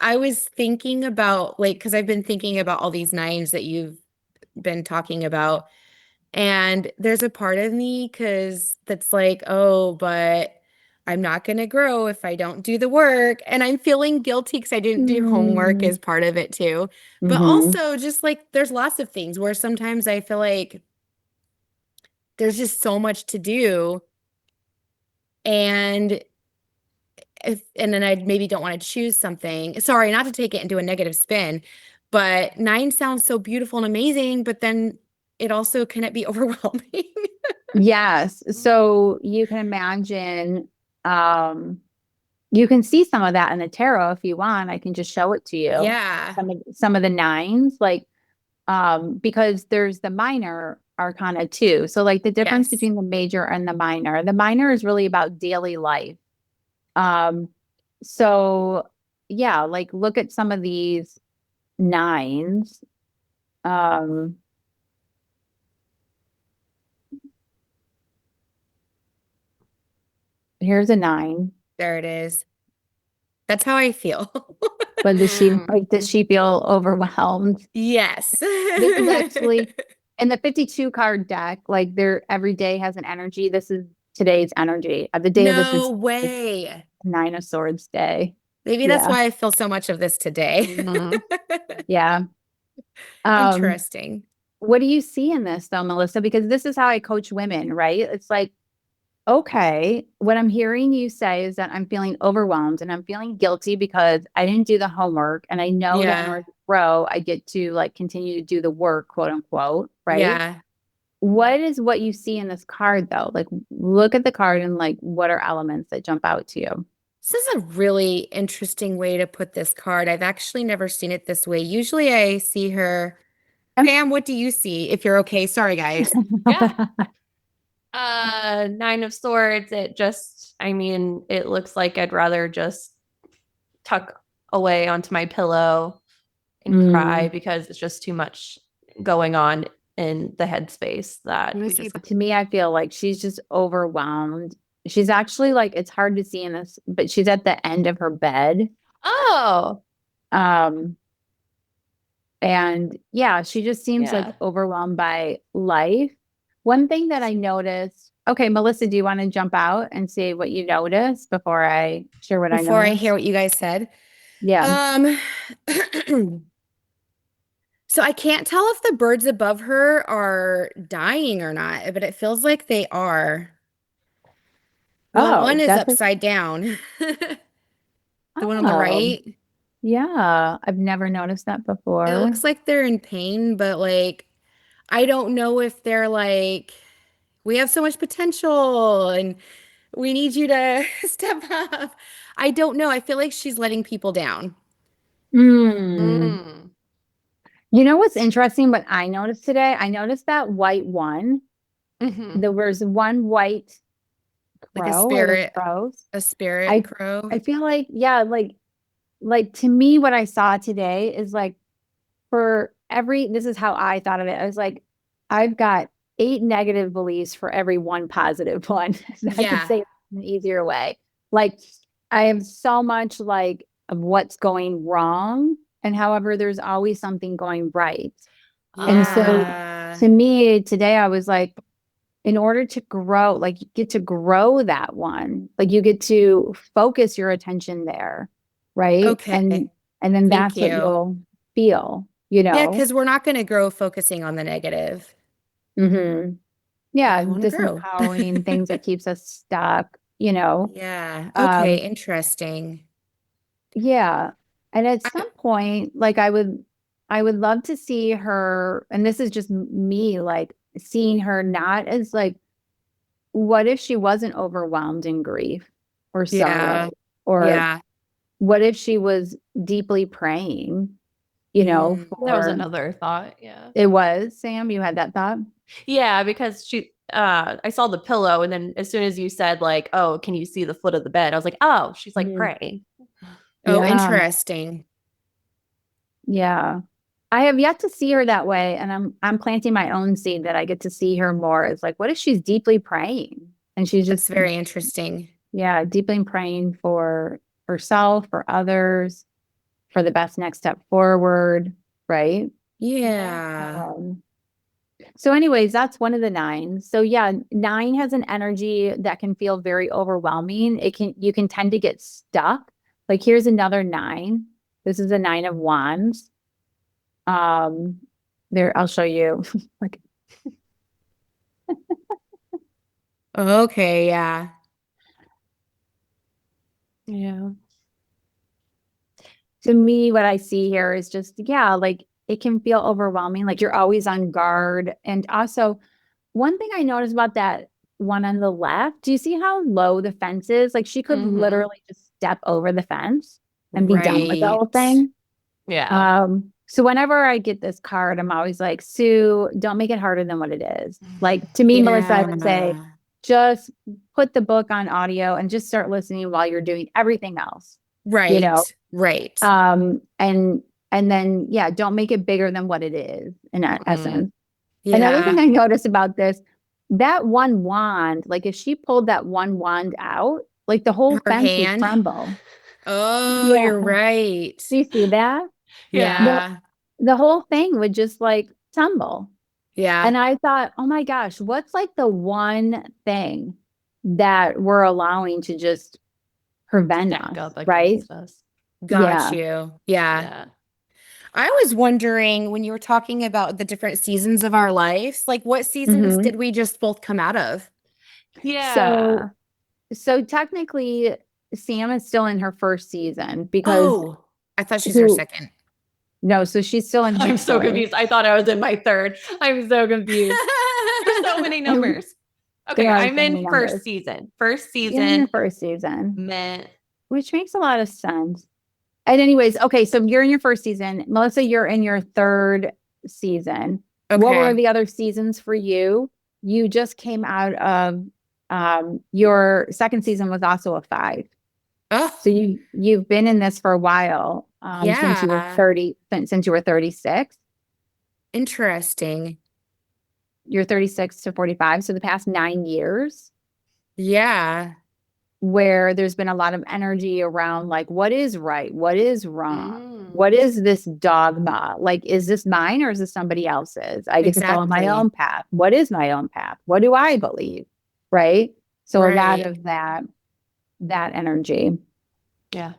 I was thinking about like, because I've been thinking about all these nines that you've been talking about. And there's a part of me because that's like, oh, but I'm not going to grow if I don't do the work. And I'm feeling guilty because I didn't do homework Mm-hmm. as part of it too. But Mm-hmm. also, just like, there's lots of things where sometimes I feel like there's just so much to do. And and then I maybe don't want to choose something. Sorry, not to take it into a negative spin, but nine sounds so beautiful and amazing, but then it also can it be overwhelming? Yes. So you can imagine, um, you can see some of that in the tarot if you want. I can just show it to you. Yeah. Some of the nines, like because there's the minor arcana too. So like the difference Yes. between the major and the minor. The minor is really about daily life. Um, so yeah, like look at some of these nines. Um, here's a nine. There it is. That's how I feel. But Mm. does she feel overwhelmed? Yes. This is actually in the 52 card deck, like there every day has an energy. This is today's energy. The day of this No is way. Nine of Swords day. Maybe that's Yeah. why I feel so much of this today. Mhm. Yeah. Um, Interesting. what do you see in this though, Melissa? Because this is how I coach women, right? It's like, okay, what I'm hearing you say is that I'm feeling overwhelmed and I'm feeling guilty because I didn't do the homework. And I know that in Yeah. order to grow, I get to like continue to do the work, quote unquote, right? Yeah. What is what you see in this card though? Like look at the card and like what are elements that jump out to you? This is a really interesting way to put this card. I've actually never seen it this way. Usually I see her. Pam, what do you see? If you're okay. Sorry, guys. Yeah. 9 of swords. It just, I mean, it looks like I'd rather just tuck away onto my pillow and cry Mm. because it's just too much going on in the headspace Let that me we see. just To me, I feel like she's just overwhelmed She's actually like, it's hard to see in this, but she's at the end of her bed. Oh, Um, and yeah, she just seems like yeah. overwhelmed by life. One thing that I noticed, okay, Melissa, do you want to jump out and see what you noticed before I share what I Before I hear noticed? what you guys said. Yeah. Um, so I can't tell if the birds above her are dying or not, but it feels like they are. Well, one Oh, is that's a, upside down. The one on the oh, right. yeah. I've never noticed that It before. looks like they're in pain, but like I don't know if they're like, we have so much potential and we need you to step up. I don't know. I feel like she's letting people down. Hmm. Mm. You know what's interesting? What I noticed today? I noticed that white one. Hmm. There was one white Like a crow or the spirit, crows. a spirit I crow. I feel like, yeah, like to me, what I saw today is like for every, this is how I thought of it. I was like, I've got 8 negative beliefs for every one positive one. I could Yeah. say it in an easier way. Like I have so much like of what's going wrong. And however, there's always something going right. And so Yeah. to me today, I was like, in order to grow, like you get to grow that one, like you get to focus your attention there, right? Okay. And then Thank that's what you. you'll feel, you Yeah, know. because we're not going to grow focusing on the negative. Hmm. And Yeah, I want to grow. disempowering things that keeps us stuck, you know. Yeah. Okay. Um, Interesting. yeah. And at I, some point, like I would love to see her, and this is just me, like seeing her not as like, what if she wasn't overwhelmed in grief or sorrow? yeah. Or Yeah. what if she was deeply praying, you know, Mm. That was for another thought. Yeah. it was Sam, you had that thought? Yeah, because I saw the pillow, and then as soon as you said like, "Oh, can you see the foot of the bed?" I was like, "Oh, she's like Mhm. praying." Oh, Yeah. interesting. Yeah. I have yet to see her that way, and I'm planting my own seed that I get to see her more. It's like, what if she's deeply praying and she's just, That's very interesting. yeah, deeply praying for herself, for others, for the best next step forward, right? Yeah. Yeah. Um, so, anyways, that's one of the nines. So, yeah, nine has an energy that can feel very overwhelming. You can tend to get stuck. Like, here's another nine. This is a nine of wands. Um, there, I'll show you. Like, Okay. Yeah. Yeah. to me, what I see here is just, yeah, like it can feel overwhelming. Like you're always on guard. And also, one thing I noticed about that one on the left, do you see how low the fence is? Like she could Hmm. literally just step over the fence and be done with the whole Right. thing. Yeah. So whenever I get this card, I'm always like, Sue, don't make it harder than what it is. Like to me, Melissa, I would say Yeah. just put the book on audio and just start listening while you're doing everything else, you know? Right. Right. Um, and and then yeah, don't make it bigger than what it is in Mm. essence. Another thing Yeah. I noticed about this, that one wand, like if she pulled that one wand out, like the whole Her fence would hand. crumble. Oh, Yeah. you're right. Do you see that? Yeah. The Yeah. the whole thing would just like tumble. Yeah. And I thought, oh my gosh, what's like the one thing that we're allowing to just prevent Stack us, up right? against us. Got Yeah. you. Yeah. Yeah. I was wondering when you were talking about the different seasons of our lives, like what seasons Hmm. did we just both come out of? So Yeah. so technically Sam is still in her first season because Oh, I thought she's her who second. no, so she's still in her I'm so fourth. confused. I thought I was in my third. I'm so confused. There's so many And numbers. there Okay, are I'm so many in numbers. first season. First You're in your season first season, meant which makes a lot of sense. And anyways, okay, so you're in your first season. Melissa, you're in your third season. What were Okay. the other seasons for you? You just came out of your second season was also a five. Oh, So you've been in this for a while, since you were yeah. 30, since you were 36. Interesting. You're 36 to 45. So the past 9 years. Yeah. where there's been a lot of energy around like, what is right? What is wrong? Mm. What is this dogma? Like, is this mine or is this somebody else's? I get to follow my Exactly. own path. What is my own path? What do I believe? Right. So a lot Right. of that energy. Yeah.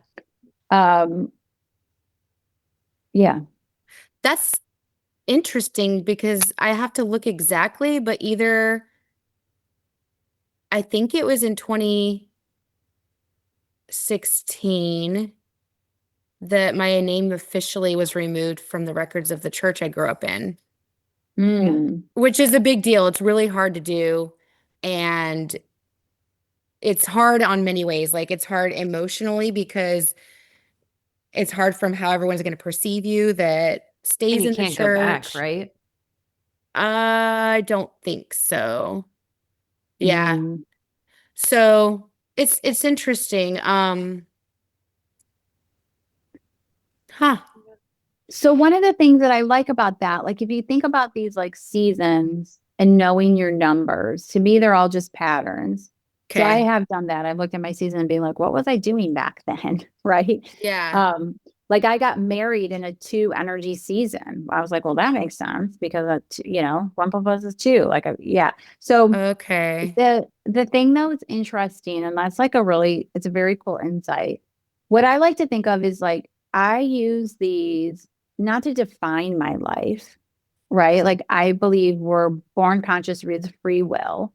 Um, yeah. That's interesting because I have to look exactly, but either I think it was in 2016 that my name officially was removed from the records of the church I grew up in, Yeah. Mm. which is a big deal. It's really hard to do. And it's hard on many ways. Like it's hard emotionally because it's hard from how everyone's going to perceive you that And stays you in the can't go back, church. right? I don't think so. Yeah. Mm. So it's interesting. Huh. So one of the things that I like about that, like if you think about these like seasons and knowing your numbers, to me, they're all just patterns. So I Okay. have done that. I've looked at my season and being like, what was I doing back then? Right. Yeah. Um, like I got married in a 2 energy season. I was like, well, that makes sense because one plus one is 2. Like, yeah. So Okay. the thing though is interesting, and that's like it's a very cool insight. What I like to think of is like I use these not to define my life, right? Like I believe we're born conscious with free will.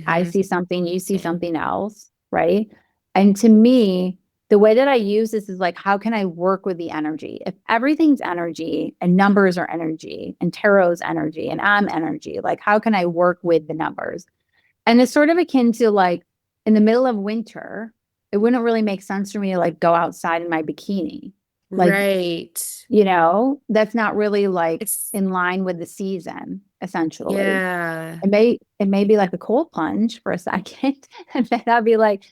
I Mm-hmm. see something, you see something else, right? And to me, the way that I use this is like, how can I work with the energy? If everything's energy and numbers are energy and tarot's energy and I'm energy, like how can I work with the numbers? And it's sort of akin to like in the middle of winter, it wouldn't really make sense for me to like go outside in my bikini. Like, Right. that's not really like It's in line with the season, essentially. yeah. It may be like a cold plunge for a second. And then I'll be like,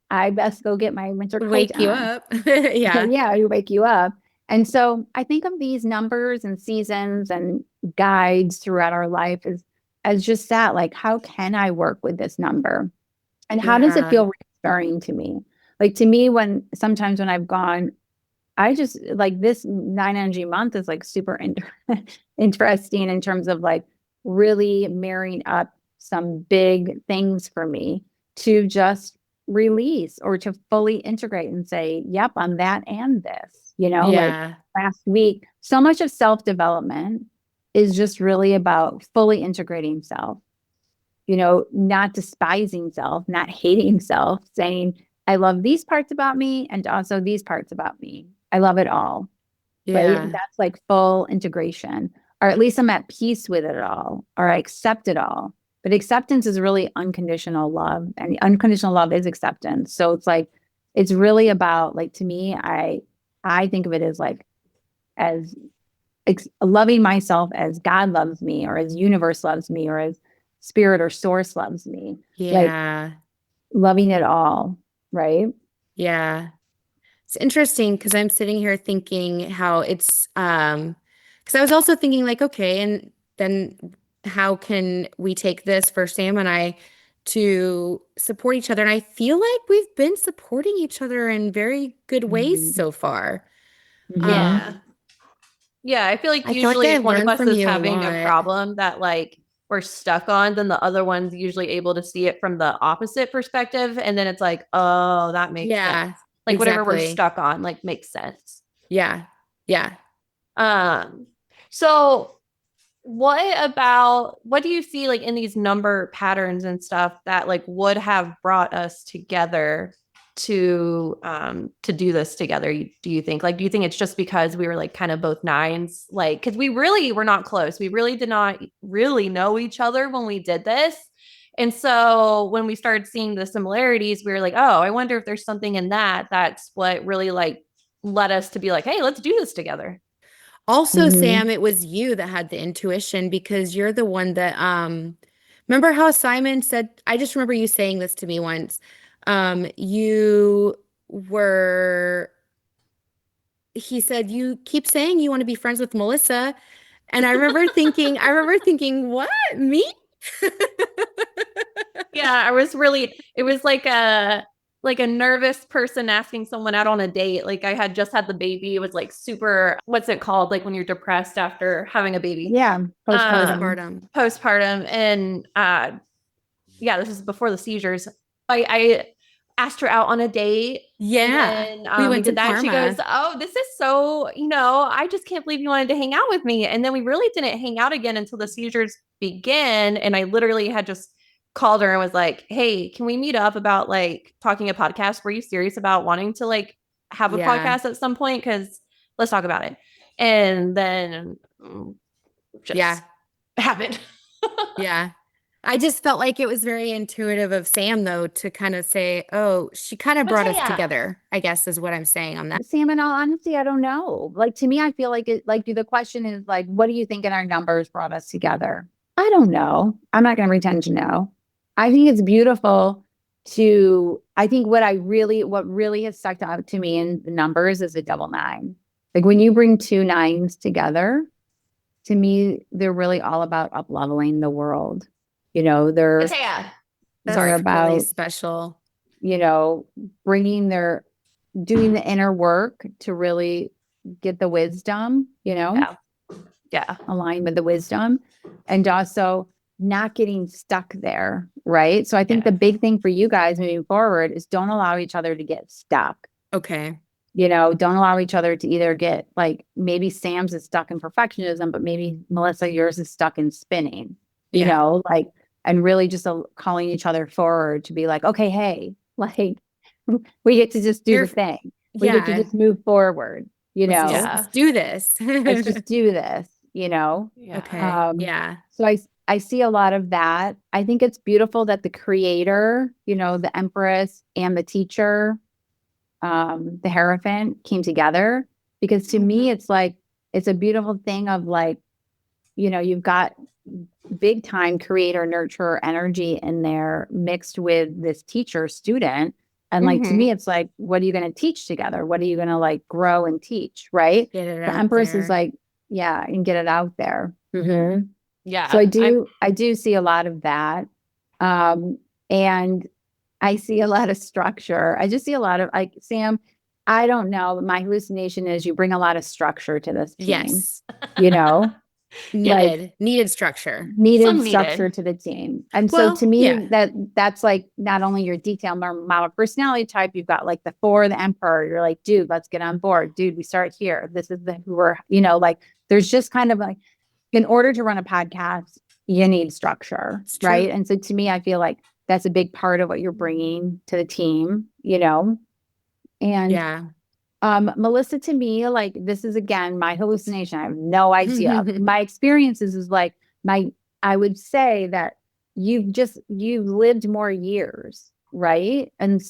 I best go get my winter coat Wake you on. up. Yeah. Yeah, you wake you up. And so I think of these numbers and seasons and guides throughout our life as just that, like, how can I work with this number? And how does it Yeah. feel reassuring to me? Like to me, sometimes when I've gone, I just like this 9 energy month is like super interesting in terms of like really marrying up some big things for me to just release or to fully integrate and say, yep, I'm that and this, like Yeah. last week, so much of self-development is just really about fully integrating self, not despising self, not hating self, saying, I love these parts about me and also these parts about me. I love it all. Right. And Yeah. that's like full integration, or at least I'm at peace with it all, or I accept it all. But acceptance is really unconditional love, and unconditional love is acceptance. So it's like, it's really about like, to me, I think of it as like, as loving myself as God loves me, or as universe loves me, or as spirit or source loves me, like Yeah. loving it all. Right. Yeah. It's interesting because I'm sitting here thinking how it's because I was also thinking like, okay, and then how can we take this for Sam and I to support each other? And I feel like we've been supporting each other in very good ways Mm-hmm. so far. Yeah. Um, Yeah, I feel like I feel like usually I if one of learned us from is you a having a lot. problem that like we're stuck on, then the other one's usually able to see it from the opposite perspective. And then it's like, oh, that makes sense. Yeah, Like whatever we're exactly. stuck on, like makes sense. Yeah. Yeah. Um, so what do you see like in these number patterns and stuff that like would have brought us together to do this together? Do you think, like, do you think it's just because we were like kind of both nines, like because we really were not close, we really did not really know each other when we did this, and so when we started seeing the similarities we were like, oh, I wonder if there's something in that's what really like led us to be like, hey, let's do this together. Also, Mm-hmm. Sam, it was you that had the intuition because you're the one that remember how Simon said, I just remember you saying this to me once. You were he said, you keep saying you want to be friends with Melissa. And I remember thinking, what? Me? Yeah, it was like a nervous person asking someone out on a date. Like I had just had the baby. It was like super, what's it called? Like when you're depressed after having a baby. Yeah, Postpartum. Postpartum. And yeah, this is before the seizures. I asked her out on a date. Yeah. And We then went did to that. She Parma. goes, "Oh, this is so, I just can't believe you wanted to hang out with me." And then we really didn't hang out again until the seizures began. And I literally had just called her and was like, "Hey, can we meet up about like talking a podcast? Were you serious about wanting to like have a Yeah. podcast at some point? Because let's talk about it." And then just happened. Yeah. I just felt like it was very intuitive of Sam, though, to kind of say, oh, she kind of brought us together, I guess is what I'm saying on that. Sam, in all honesty, I don't know. Like, to me, I feel like the question is like, what do you think in our numbers brought us together? I don't know. I'm not going to pretend to know. I think it's beautiful I think what really has stuck out to me in the numbers is a double nine. Like when you bring two nines together, to me, they're really all about up leveling the world. They're That's about really special. doing the inner work to really get the wisdom, align with the wisdom, and also not getting stuck there. Right. So I think the big thing for you guys moving forward is don't allow each other to get stuck. Okay. Don't allow each other to either get like maybe Sam's is stuck in perfectionism, but maybe Melissa, yours is stuck in spinning, and really just calling each other forward to be like, okay, hey, like we get to just do the thing. We get to just move forward, Let's do this. Let's just do this, Okay. So I see a lot of that. I think it's beautiful that the creator, the Empress and the teacher, the Hierophant came together, because to me, it's like, it's a beautiful thing of like, you've got big time creator nurturer energy in there mixed with this teacher student. And like, to me, it's like, what are you going to teach together? What are you going to like grow and teach? Right. The Empress is like, and get it out there. Yeah. So I do see a lot of that. And I see a lot of structure. I just see a lot of like, Sam, I don't know. My hallucination is you bring a lot of structure to this team. Yes. Needed structure. Needed structure to the team. And so to me, that's like not only your detailed model personality type, you've got like the 4, the Emperor. You're like, dude, let's get on board. Dude, we start here. This is who we're, like, there's just kind of like, in order to run a podcast, you need structure, right? And so to me, I feel like that's a big part of what you're bringing to the team, and Melissa, to me, like, this is again my hallucination. I have no idea. My experiences is like I would say that you've lived more years, right? And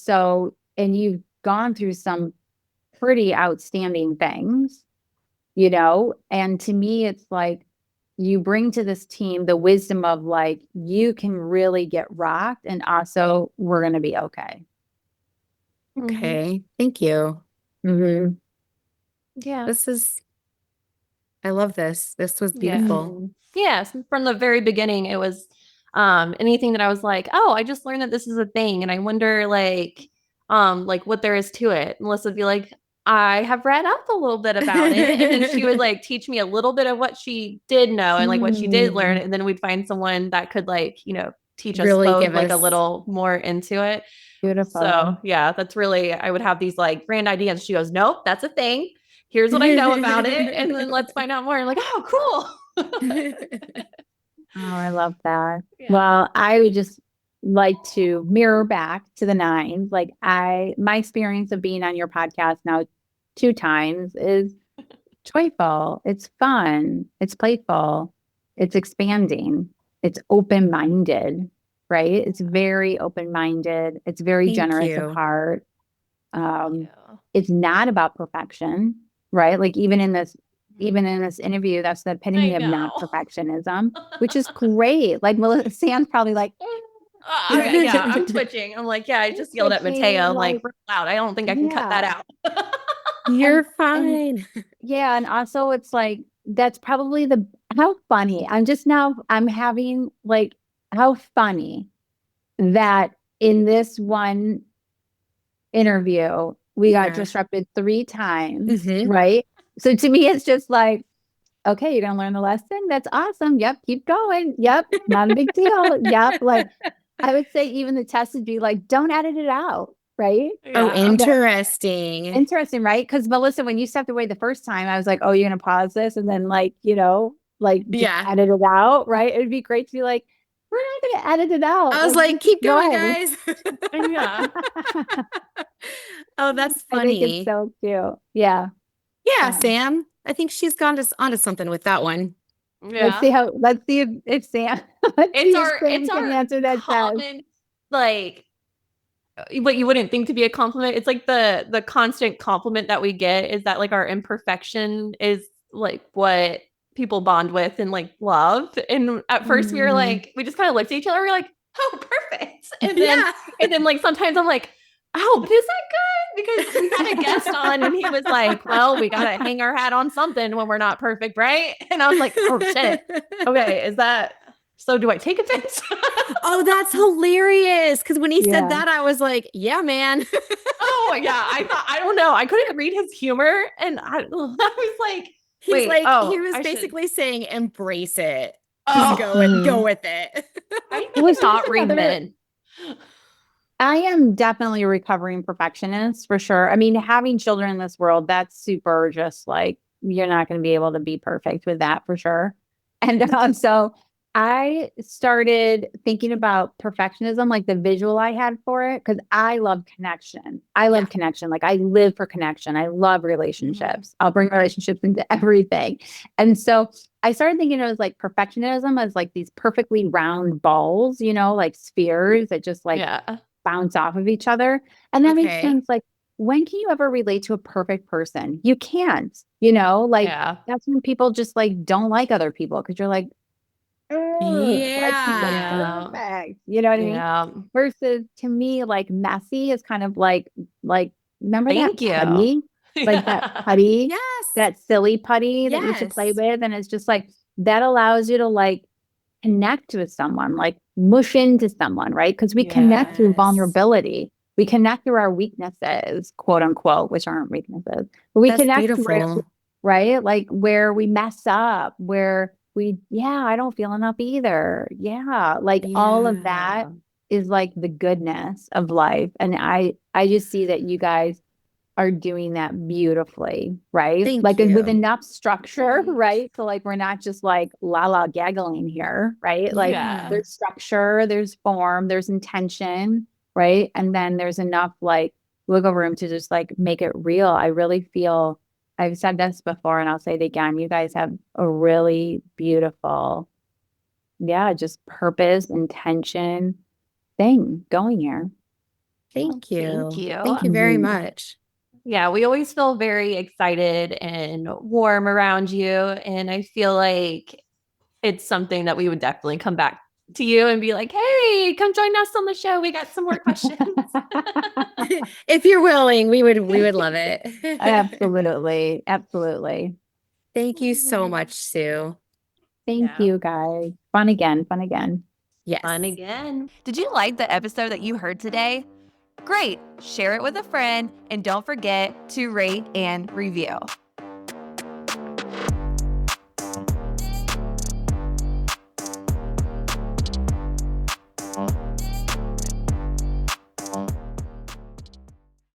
you've gone through some pretty outstanding things, and to me, it's like you bring to this team the wisdom of like, you can really get rocked, and also we're going to be okay. Okay. Thank you. Yeah. I love this. This was beautiful. Yes. From the very beginning, it was anything that I was like, oh, I just learned that this is a thing. And I wonder like what there is to it. Melissa would be like, I have read up a little bit about it. And then she would like teach me a little bit of what she did know and like what she did learn. And then we'd find someone that could like, teach us really both like a little more into it. Beautiful. So yeah, that's really, I would have these like grand ideas. She goes, nope, that's a thing. Here's what I know about it. And then let's find out more. I'm like, oh, cool. Oh, I love that. Yeah. Well, I would just like to mirror back to the 9s. Like my experience of being on your podcast now 2 times is joyful. It's fun. It's playful. It's expanding. It's open-minded, right? It's very open-minded. It's very generous of heart. It's not about perfection, right? Like even in this interview, that's the epitome of not perfectionism, which is great. Like Melissa, Sam's probably like, I'm twitching. I'm like, I just yelled at Mateo like loud. I don't think I can cut that out. You're fine. And also it's like, that's probably how funny. I'm having like, how funny that in this one interview, we got disrupted 3 times, right? So to me, it's just like, okay, you're gonna learn the lesson. That's awesome. Yep, keep going. Yep, not a big deal. Yep, like I would say, even the test would be like, don't edit it out, right? Oh, interesting. Interesting, right? Because Melissa, when you stepped away the first time, I was like, oh, you're gonna pause this and then like, you know, like just edit it out, right? It'd be great to be like, we're not gonna edit it out. I was like keep going, guys. Yeah. Oh, that's funny. I think it's so cute. Yeah. Yeah, Sam. I think she's gone onto something with that one. Yeah. Let's see if Sam it's our can answer that common, like what you wouldn't think to be a compliment. It's like the constant compliment that we get is that like our imperfection is like what people bond with and like love. And at first we were like, we just kind of looked at each other, we were like, oh, perfect. And then like sometimes I'm like, oh, but is that good? Because we had a guest on and he was like, well, we gotta hang our hat on something when we're not perfect, right? And I was like, oh shit. Okay, is that so? Do I take offense? Oh, that's hilarious. Because when he said that, I was like, yeah, man. Oh yeah. I don't know. I couldn't read his humor. And I was like, he was basically saying, embrace it. Just go with it. I was not read men. I am definitely a recovering perfectionist for sure. I mean, having children in this world, that's super just like, you're not going to be able to be perfect with that for sure. And so I started thinking about perfectionism, like the visual I had for it, because I love connection. I love connection. Like I live for connection. I love relationships. I'll bring relationships into everything. And so I started thinking it was like perfectionism as like these perfectly round balls, you know, like spheres that just like bounce off of each other. And that makes sense. Like, when can you ever relate to a perfect person? You can't, you know, like that's when people just like don't like other people because you're like, perfect. You know what I mean? Versus to me, like messy is kind of like remember that putty? Like that putty, that silly putty that you used to play with. And it's just like that allows you to like connect with someone, like mush into someone, right? Because we connect through vulnerability. We connect through our weaknesses, quote unquote, which aren't weaknesses, but we connect through, right? Like where we mess up, where we, I don't feel enough either. Like all of that is like the goodness of life. And I just see that you guys are doing that beautifully, right? Like with enough structure, right? So like we're not just like la gaggling here, right? Like there's structure, there's form, there's intention, right? And then there's enough like wiggle room to just like make it real. I really feel, I've said this before and I'll say it again, you guys have a really beautiful, just purpose, intention thing going here. Thank you. Thank you very much. Yeah, we always feel very excited and warm around you. And I feel like it's something that we would definitely come back to you and be like, hey, come join us on the show. We got some more questions. If you're willing, we would love it. Absolutely. Absolutely. Thank you so much, Sue. Thank you, guys. Fun again. Yes. Fun again. Did you like the episode that you heard today? Great. Share it with a friend and don't forget to rate and review.